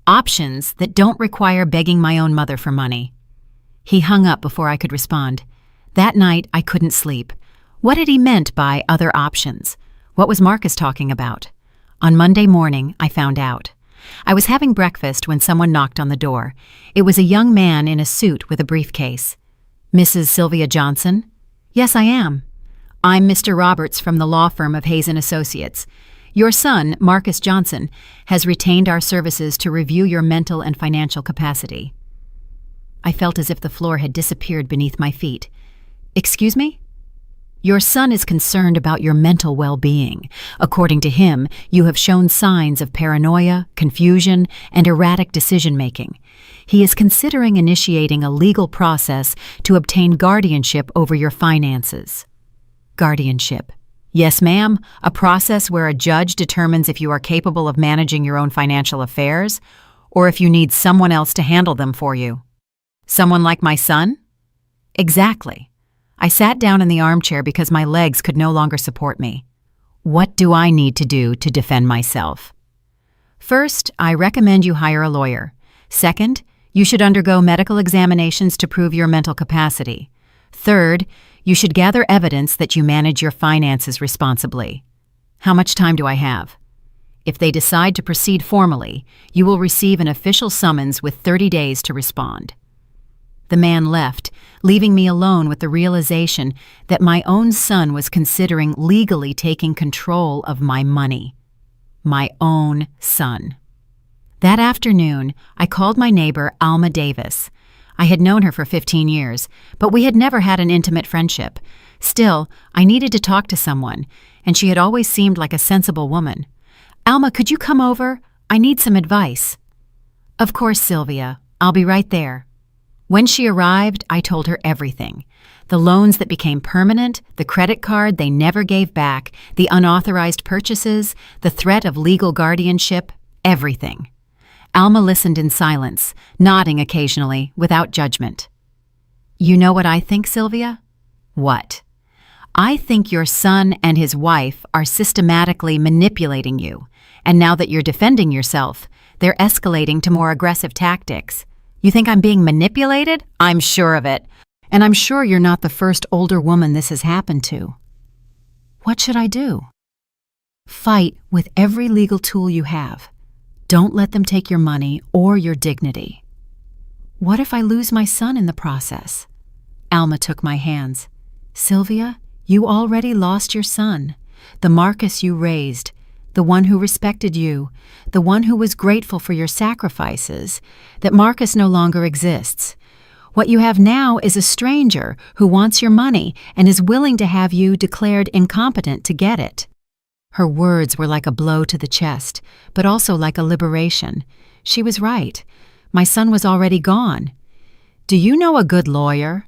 "Options that don't require begging my own mother for money." He hung up before I could respond. That night, I couldn't sleep. What had he meant by other options? What was Marcus talking about? On Monday morning, I found out. I was having breakfast when someone knocked on the door. It was a young man in a suit with a briefcase. "Mrs. Sylvia Johnson?" "Yes, I am." "I'm Mr. Roberts from the law firm of Hayes & Associates. Your son, Marcus Johnson, has retained our services to review your mental and financial capacity." I felt as if the floor had disappeared beneath my feet. "Excuse me?" "Your son is concerned about your mental well-being. According to him, you have shown signs of paranoia, confusion, and erratic decision-making. He is considering initiating a legal process to obtain guardianship over your finances." "Guardianship." "Yes, ma'am, a process where a judge determines if you are capable of managing your own financial affairs, or if you need someone else to handle them for you." "Someone like my son?" "Exactly." I sat down in the armchair because my legs could no longer support me. "What do I need to do to defend myself?" "First, I recommend you hire a lawyer. Second, you should undergo medical examinations to prove your mental capacity. Third, you should gather evidence that you manage your finances responsibly. How much time do I have?" "If they decide to proceed formally, you will receive an official summons with 30 days to respond." The man left, leaving me alone with the realization that my own son was considering legally taking control of my money. My own son. That afternoon, I called my neighbor, Alma Davis. I had known her for 15 years, but we had never had an intimate friendship. Still, I needed to talk to someone, and she had always seemed like a sensible woman. "Alma, could you come over? I need some advice." "Of course, Sylvia. I'll be right there." When she arrived, I told her everything. The loans that became permanent, the credit card they never gave back, the unauthorized purchases, the threat of legal guardianship, everything. Alma listened in silence, nodding occasionally, without judgment. "You know what I think, Sylvia?" "What?" "I think your son and his wife are systematically manipulating you, and now that you're defending yourself, they're escalating to more aggressive tactics. You think I'm being manipulated? I'm sure of it. And I'm sure you're not the first older woman this has happened to." "What should I do?" "Fight with every legal tool you have. Don't let them take your money or your dignity." "What if I lose my son in the process?" Alma took my hands. "Sylvia, you already lost your son, the Marcus you raised, the one who respected you, the one who was grateful for your sacrifices. That Marcus no longer exists. What you have now is a stranger who wants your money and is willing to have you declared incompetent to get it." Her words were like a blow to the chest, but also like a liberation. She was right. My son was already gone. "Do you know a good lawyer?"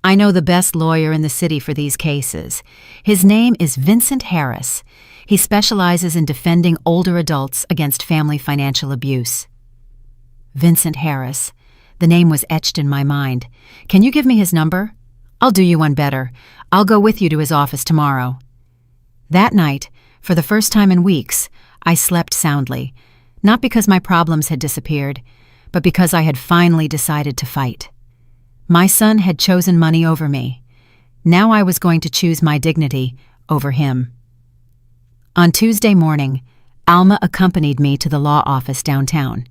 "I know the best lawyer in the city for these cases. His name is Vincent Harris. He specializes in defending older adults against family financial abuse." Vincent Harris. The name was etched in my mind. "Can you give me his number?" "I'll do you one better. I'll go with you to his office tomorrow." That night, for the first time in weeks, I slept soundly, not because my problems had disappeared, but because I had finally decided to fight. My son had chosen money over me. Now I was going to choose my dignity over him. On Tuesday morning, Alma accompanied me to the law office downtown.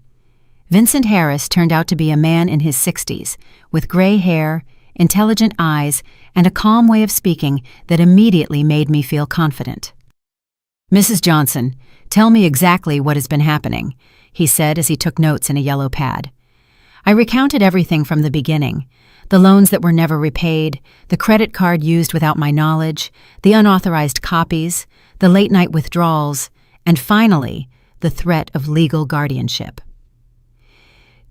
Vincent Harris turned out to be a man in his 60s, with gray hair, intelligent eyes, and a calm way of speaking that immediately made me feel confident. "Mrs. Johnson, tell me exactly what has been happening," he said as he took notes in a yellow pad. I recounted everything from the beginning: the loans that were never repaid, the credit card used without my knowledge, the unauthorized copies, the late-night withdrawals, and finally, the threat of legal guardianship.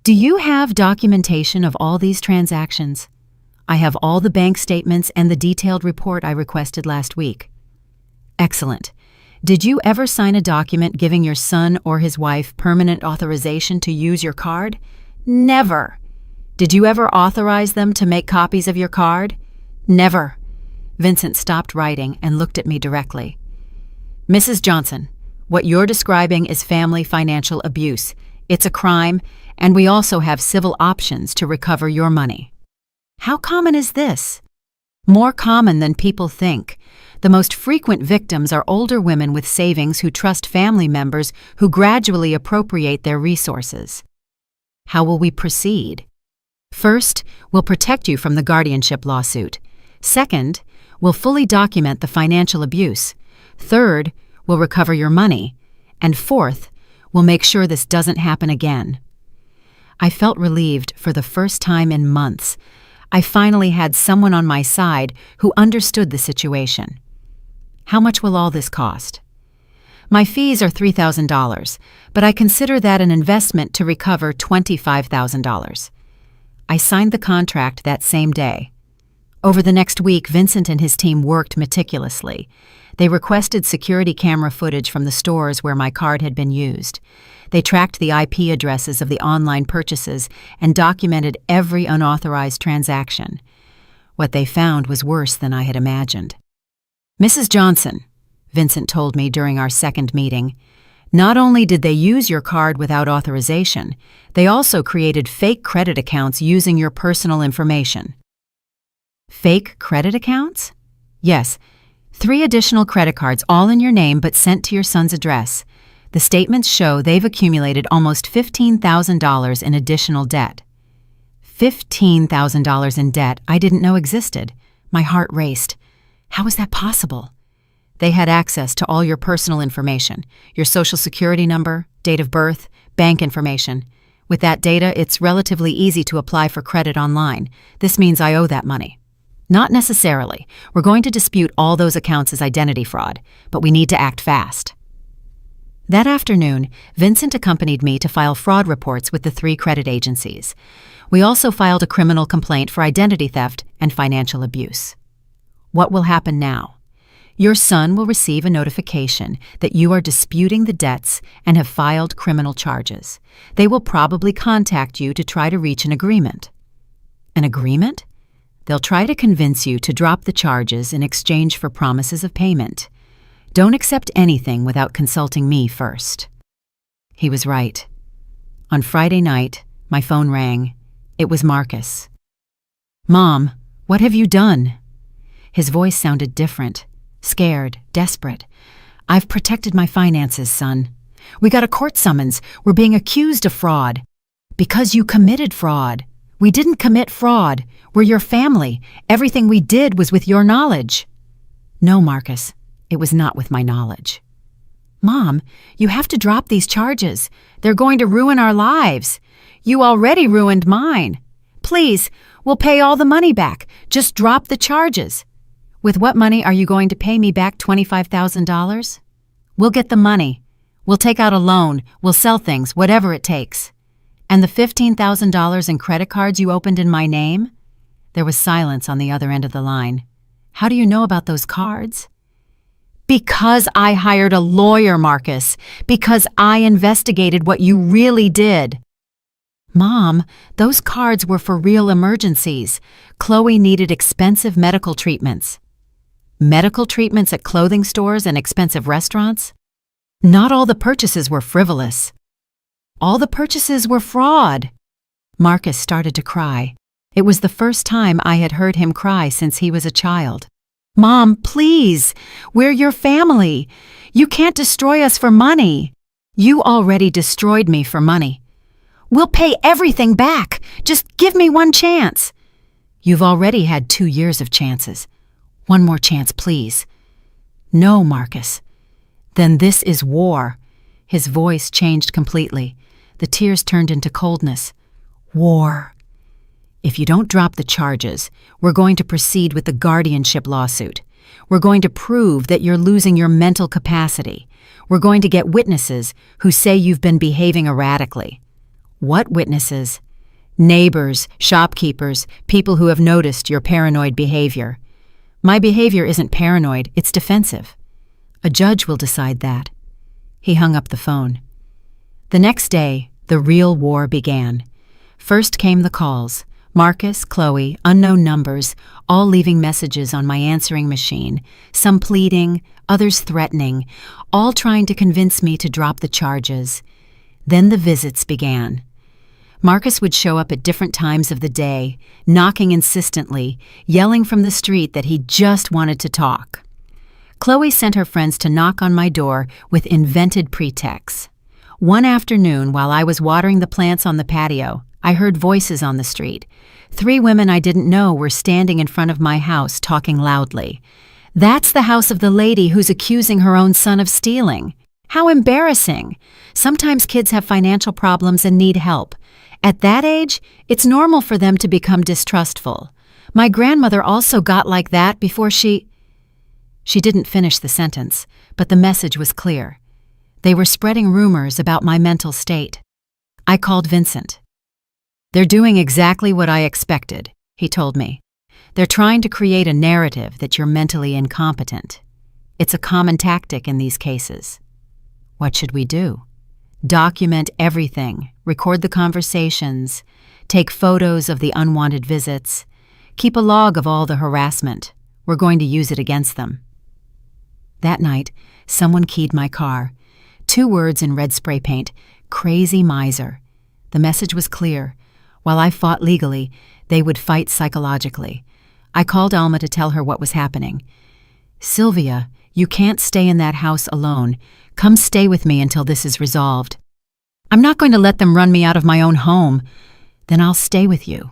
"Do you have documentation of all these transactions?" "I have all the bank statements and the detailed report I requested last week." "Excellent. Did you ever sign a document giving your son or his wife permanent authorization to use your card?" "Never." "Did you ever authorize them to make copies of your card?" "Never." Vincent stopped writing and looked at me directly. "Mrs. Johnson, what you're describing is family financial abuse. It's a crime, and we also have civil options to recover your money." "How common is this?" "More common than people think. The most frequent victims are older women with savings who trust family members who gradually appropriate their resources." "How will we proceed?" "First, we'll protect you from the guardianship lawsuit. Second, we'll fully document the financial abuse. Third, we'll recover your money. And fourth, we'll make sure this doesn't happen again." I felt relieved for the first time in months. I finally had someone on my side who understood the situation. "How much will all this cost?" "My fees are $3,000, but I consider that an investment to recover $25,000. I signed the contract that same day. Over the next week, Vincent and his team worked meticulously. They requested security camera footage from the stores where my card had been used. They tracked the IP addresses of the online purchases and documented every unauthorized transaction. What they found was worse than I had imagined. "Mrs. Johnson," Vincent told me during our second meeting, "not only did they use your card without authorization, they also created fake credit accounts using your personal information." "Fake credit accounts?" "Yes. 3 additional credit cards, all in your name but sent to your son's address. The statements show they've accumulated almost $15,000 in additional debt." $15,000 in debt I didn't know existed. My heart raced. How was that possible? They had access to all your personal information, your social security number, date of birth, bank information. With that data, it's relatively easy to apply for credit online. This means I owe that money. Not necessarily. We're going to dispute all those accounts as identity fraud, but we need to act fast. That afternoon, Vincent accompanied me to file fraud reports with the 3 credit agencies. We also filed a criminal complaint for identity theft and financial abuse. What will happen now? Your son will receive a notification that you are disputing the debts and have filed criminal charges. They will probably contact you to try to reach an agreement. An agreement? They'll try to convince you to drop the charges in exchange for promises of payment. Don't accept anything without consulting me first. He was right. On Friday night, my phone rang. It was Marcus. "Mom, what have you done?" His voice sounded different. Scared, desperate. "I've protected my finances, son. We got a court summons. We're being accused of fraud." "Because you committed fraud." "We didn't commit fraud. We're your family. Everything we did was with your knowledge." "No, Marcus, it was not with my knowledge." "Mom, you have to drop these charges. They're going to ruin our lives. You already ruined mine. Please, we'll pay all the money back. Just drop the charges." "With what money are you going to pay me back $25,000? "We'll get the money. We'll take out a loan. We'll sell things, whatever it takes." "And the $15,000 in credit cards you opened in my name?" There was silence on the other end of the line. "How do you know about those cards?" "Because I hired a lawyer, Marcus. Because I investigated what you really did." "Mom, those cards were for real emergencies. Chloe needed expensive medical treatments." "Medical treatments at clothing stores and expensive restaurants?" "Not all the purchases were frivolous. All the purchases were fraud." Marcus started to cry. It was the first time I had heard him cry since he was a child. "Mom, please, we're your family. You can't destroy us for money." "You already destroyed me for money." "We'll pay everything back. Just give me one chance." "You've already had 2 years of chances. One more chance, please." "No, Marcus." "Then this is war." His voice changed completely. The tears turned into coldness. "War." "If you don't drop the charges, we're going to proceed with the guardianship lawsuit. We're going to prove that you're losing your mental capacity. We're going to get witnesses who say you've been behaving erratically." "What witnesses?" "Neighbors, shopkeepers, people who have noticed your paranoid behavior." "My behavior isn't paranoid, it's defensive." "A judge will decide that." He hung up the phone. The next day, the real war began. First came the calls. Marcus, Chloe, unknown numbers, all leaving messages on my answering machine, some pleading, others threatening, all trying to convince me to drop the charges. Then the visits began. Marcus would show up at different times of the day, knocking insistently, yelling from the street that he just wanted to talk. Chloe sent her friends to knock on my door with invented pretexts. One afternoon, while I was watering the plants on the patio, I heard voices on the street. 3 women I didn't know were standing in front of my house talking loudly. "That's the house of the lady who's accusing her own son of stealing. How embarrassing! Sometimes kids have financial problems and need help. At that age, it's normal for them to become distrustful. My grandmother also got like that before she..." She didn't finish the sentence, but the message was clear. They were spreading rumors about my mental state. I called Vincent. "They're doing exactly what I expected," he told me. "They're trying to create a narrative that you're mentally incompetent. It's a common tactic in these cases." "What should we do?" "Document everything, record the conversations, take photos of the unwanted visits, keep a log of all the harassment. We're going to use it against them." That night, someone keyed my car. 2 words in red spray paint, "Crazy miser." The message was clear. While I fought legally, they would fight psychologically. I called Alma to tell her what was happening. "Sylvia, you can't stay in that house alone. Come stay with me until this is resolved." "I'm not going to let them run me out of my own home." "Then I'll stay with you.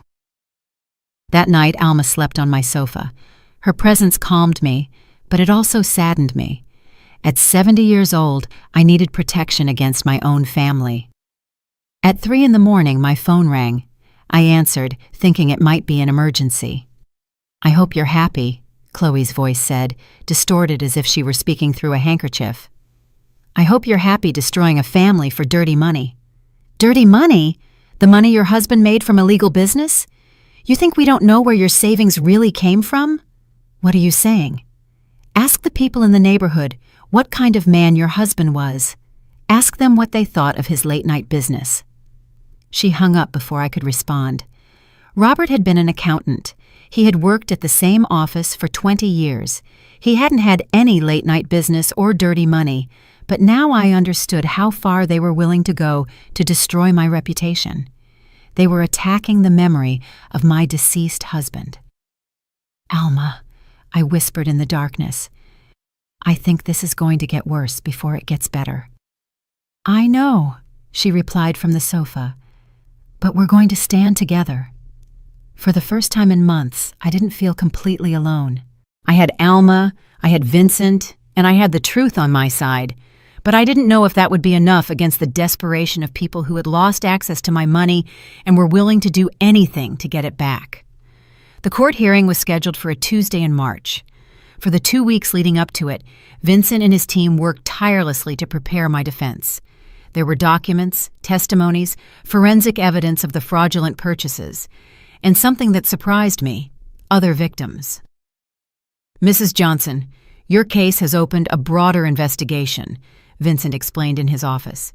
That night, Alma slept on my sofa. Her presence calmed me, but it also saddened me. At 70 years old, I needed protection against my own family. At 3 a.m, my phone rang. I answered, thinking it might be an emergency. "I hope you're happy," Chloe's voice said, distorted as if she were speaking through a handkerchief. "I hope you're happy destroying a family for dirty money." "Dirty money? The money your husband made from illegal business? You think we don't know where your savings really came from?" "What are you saying?" "Ask the people in the neighborhood what kind of man your husband was. Ask them what they thought of his late-night business." She hung up before I could respond. Robert had been an accountant. He had worked at the same office for 20 years. He hadn't had any late-night business or dirty money, but now I understood how far they were willing to go to destroy my reputation. They were attacking the memory of my deceased husband. "Alma," I whispered in the darkness, "I think this is going to get worse before it gets better." "I know," she replied from the sofa, "but we're going to stand together." For the first time in months, I didn't feel completely alone. I had Alma, I had Vincent, and I had the truth on my side, but I didn't know if that would be enough against the desperation of people who had lost access to my money and were willing to do anything to get it back. The court hearing was scheduled for a Tuesday in March. For the 2 weeks leading up to it, Vincent and his team worked tirelessly to prepare my defense. There were documents, testimonies, forensic evidence of the fraudulent purchases, and something that surprised me, other victims. "Mrs. Johnson, your case has opened a broader investigation," Vincent explained in his office.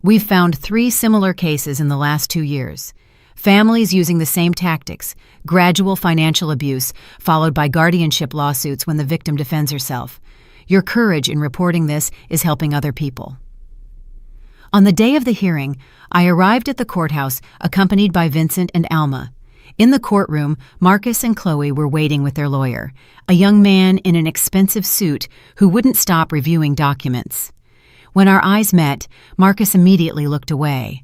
"We've found 3 similar cases in the last 2 years. Families using the same tactics, gradual financial abuse, followed by guardianship lawsuits when the victim defends herself. Your courage in reporting this is helping other people." On the day of the hearing, I arrived at the courthouse accompanied by Vincent and Alma. In the courtroom, Marcus and Chloe were waiting with their lawyer, a young man in an expensive suit who wouldn't stop reviewing documents. When our eyes met, Marcus immediately looked away.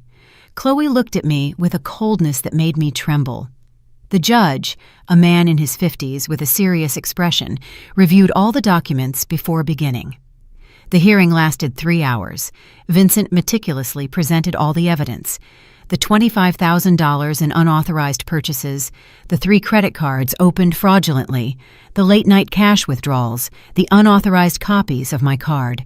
Chloe looked at me with a coldness that made me tremble. The judge, a man in his 50s with a serious expression, reviewed all the documents before beginning. The hearing lasted 3 hours. Vincent meticulously presented all the evidence: the $25,000 in unauthorized purchases, the 3 credit cards opened fraudulently, the late-night cash withdrawals, the unauthorized copies of my card.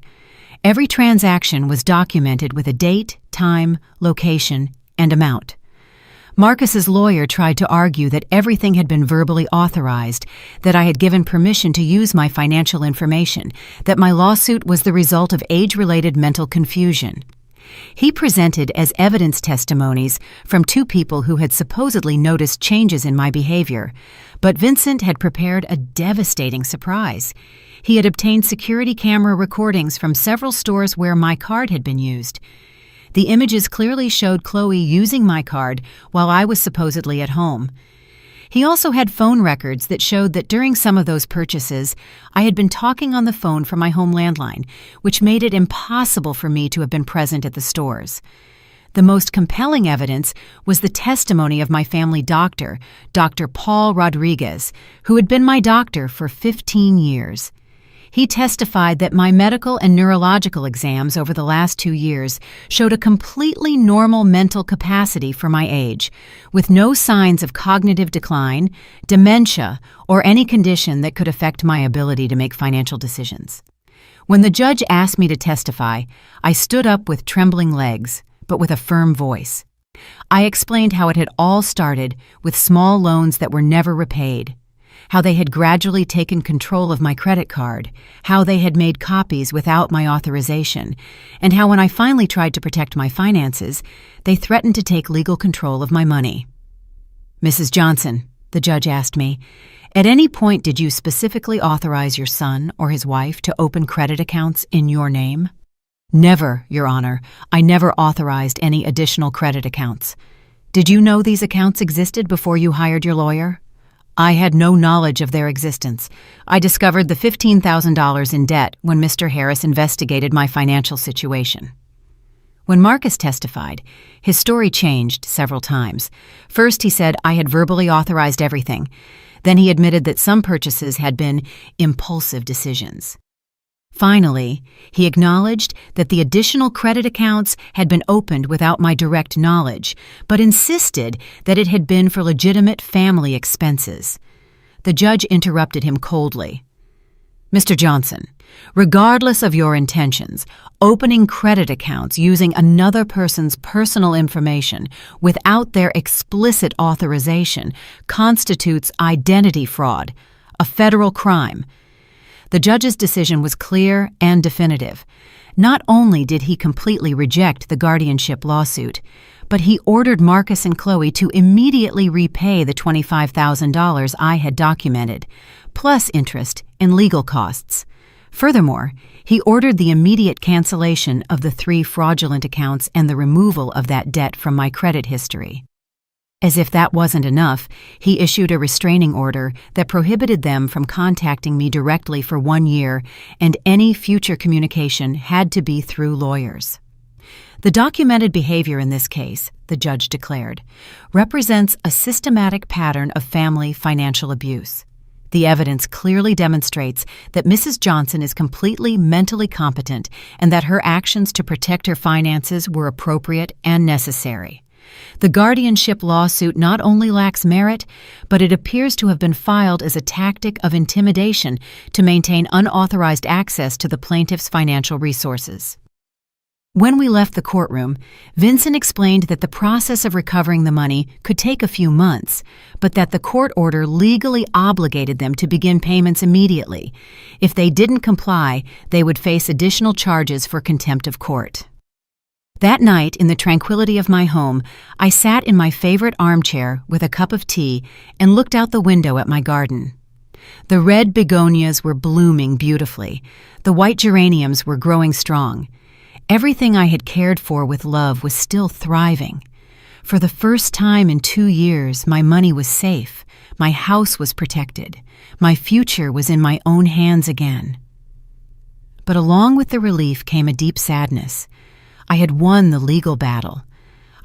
Every transaction was documented with a date, time, location, and amount. Marcus's lawyer tried to argue that everything had been verbally authorized, that I had given permission to use my financial information, that my lawsuit was the result of age-related mental confusion. He presented as evidence testimonies from 2 people who had supposedly noticed changes in my behavior, but Vincent had prepared a devastating surprise. He had obtained security camera recordings from several stores where my card had been used. The images clearly showed Chloe using my card while I was supposedly at home. He also had phone records that showed that during some of those purchases, I had been talking on the phone from my home landline, which made it impossible for me to have been present at the stores. The most compelling evidence was the testimony of my family doctor, Dr. Paul Rodriguez, who had been my doctor for 15 years. He testified that my medical and neurological exams over the last 2 years showed a completely normal mental capacity for my age, with no signs of cognitive decline, dementia, or any condition that could affect my ability to make financial decisions. When the judge asked me to testify, I stood up with trembling legs, but with a firm voice. I explained how it had all started with small loans that were never repaid, how they had gradually taken control of my credit card, how they had made copies without my authorization, and how when I finally tried to protect my finances, they threatened to take legal control of my money. "Mrs. Johnson," the judge asked me, "at any point did you specifically authorize your son or his wife to open credit accounts in your name?" "Never, Your Honor. I never authorized any additional credit accounts." "Did you know these accounts existed before you hired your lawyer?" "I had no knowledge of their existence. I discovered the $15,000 in debt when Mr. Harris investigated my financial situation." When Marcus testified, his story changed several times. First, he said I had verbally authorized everything. Then he admitted that some purchases had been impulsive decisions. Finally, he acknowledged that the additional credit accounts had been opened without my direct knowledge, but insisted that it had been for legitimate family expenses. The judge interrupted him coldly. "Mr. Johnson, regardless of your intentions, opening credit accounts using another person's personal information without their explicit authorization constitutes identity fraud, a federal crime." The judge's decision was clear and definitive. Not only did he completely reject the guardianship lawsuit, but he ordered Marcus and Chloe to immediately repay the $25,000 I had documented, plus interest and legal costs. Furthermore, he ordered the immediate cancellation of the 3 fraudulent accounts and the removal of that debt from my credit history. As if that wasn't enough, he issued a restraining order that prohibited them from contacting me directly for 1 year, and any future communication had to be through lawyers. The documented behavior in this case, the judge declared, represents a systematic pattern of family financial abuse. The evidence clearly demonstrates that Mrs. Johnson is completely mentally competent and that her actions to protect her finances were appropriate and necessary. The guardianship lawsuit not only lacks merit, but it appears to have been filed as a tactic of intimidation to maintain unauthorized access to the plaintiff's financial resources. When we left the courtroom, Vincent explained that the process of recovering the money could take a few months, but that the court order legally obligated them to begin payments immediately. If they didn't comply, they would face additional charges for contempt of court. That night, in the tranquility of my home, I sat in my favorite armchair with a cup of tea and looked out the window at my garden. The red begonias were blooming beautifully. The white geraniums were growing strong. Everything I had cared for with love was still thriving. For the first time in 2 years, my money was safe. My house was protected. My future was in my own hands again. But along with the relief came a deep sadness. I had won the legal battle.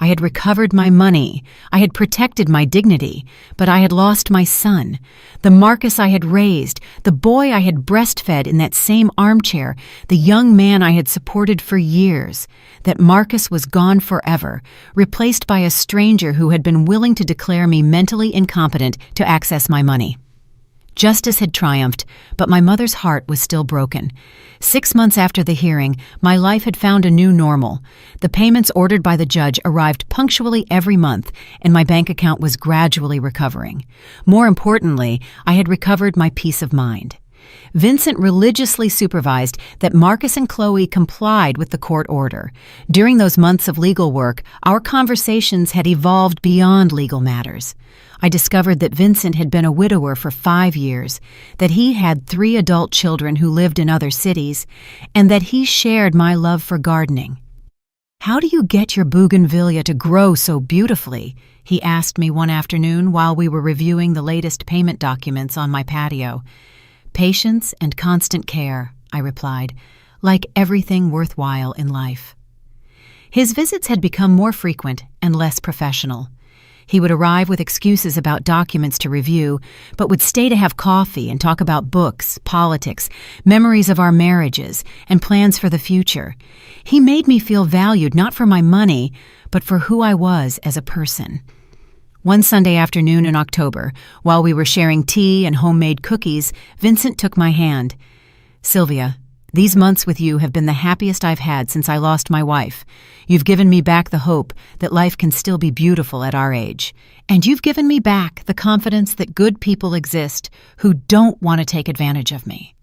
I had recovered my money. I had protected my dignity, but I had lost my son, the Marcus I had raised, the boy I had breastfed in that same armchair, the young man I had supported for years. That Marcus was gone forever, replaced by a stranger who had been willing to declare me mentally incompetent to access my money. Justice had triumphed, but my mother's heart was still broken. 6 months after the hearing, my life had found a new normal. The payments ordered by the judge arrived punctually every month, and my bank account was gradually recovering. More importantly, I had recovered my peace of mind. Vincent religiously supervised that Marcus and Chloe complied with the court order. During those months of legal work, our conversations had evolved beyond legal matters. I discovered that Vincent had been a widower for 5 years, that he had 3 adult children who lived in other cities, and that he shared my love for gardening. "How do you get your bougainvillea to grow so beautifully?" he asked me one afternoon while we were reviewing the latest payment documents on my patio. "Patience and constant care," I replied, "like everything worthwhile in life." His visits had become more frequent and less professional. He would arrive with excuses about documents to review, but would stay to have coffee and talk about books, politics, memories of our marriages, and plans for the future. He made me feel valued not for my money, but for who I was as a person. One Sunday afternoon in October, while we were sharing tea and homemade cookies, Vincent took my hand. "Sylvia, these months with you have been the happiest I've had since I lost my wife. You've given me back the hope that life can still be beautiful at our age. And you've given me back the confidence that good people exist who don't want to take advantage of me.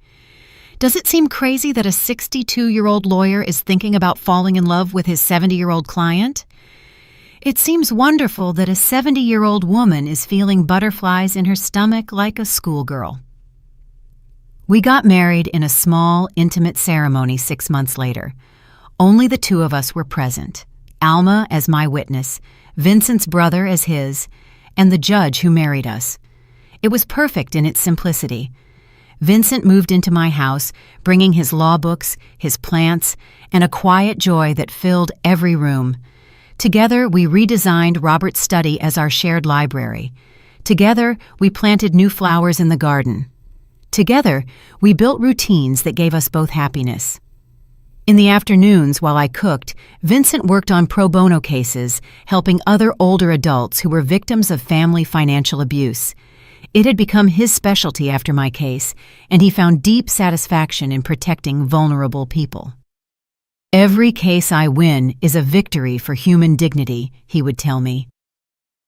Does it seem crazy that a 62-year-old lawyer is thinking about falling in love with his 70-year-old client? It seems wonderful that a 70-year-old woman is feeling butterflies in her stomach like a schoolgirl." We got married in a small, intimate ceremony 6 months later. Only the 2 of us were present, Alma as my witness, Vincent's brother as his, and the judge who married us. It was perfect in its simplicity. Vincent moved into my house, bringing his law books, his plants, and a quiet joy that filled every room. Together, we redesigned Robert's study as our shared library. Together, we planted new flowers in the garden. Together, we built routines that gave us both happiness. In the afternoons, while I cooked, Vincent worked on pro bono cases, helping other older adults who were victims of family financial abuse. It had become his specialty after my case, and he found deep satisfaction in protecting vulnerable people. "Every case I win is a victory for human dignity," he would tell me.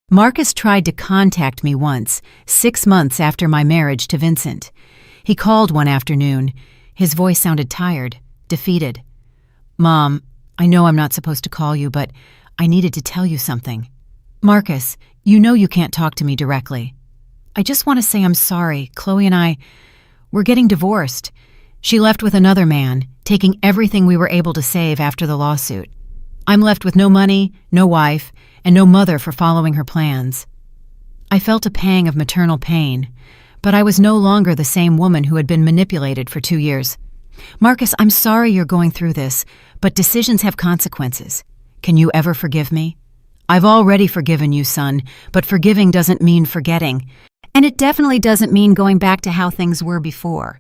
Marcus tried to contact me once, 6 months after my marriage to Vincent. He called one afternoon. His voice sounded tired, defeated. "Mom, I know I'm not supposed to call you, but I needed to tell you something. Marcus, you know you can't talk to me directly. I just want to say I'm sorry. Chloe and we're getting divorced. She left with another man, taking everything we were able to save after the lawsuit. I'm left with no money, no wife, and no mother for following her plans." I felt a pang of maternal pain, but I was no longer the same woman who had been manipulated for 2 years. "Marcus, I'm sorry you're going through this, but decisions have consequences. Can you ever forgive me?" "I've already forgiven you, son, but forgiving doesn't mean forgetting. And it definitely doesn't mean going back to how things were before.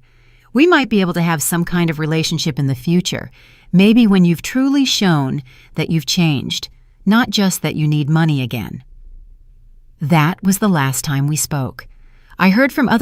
We might be able to have some kind of relationship in the future, maybe when you've truly shown that you've changed, not just that you need money again." That was the last time we spoke. I heard from other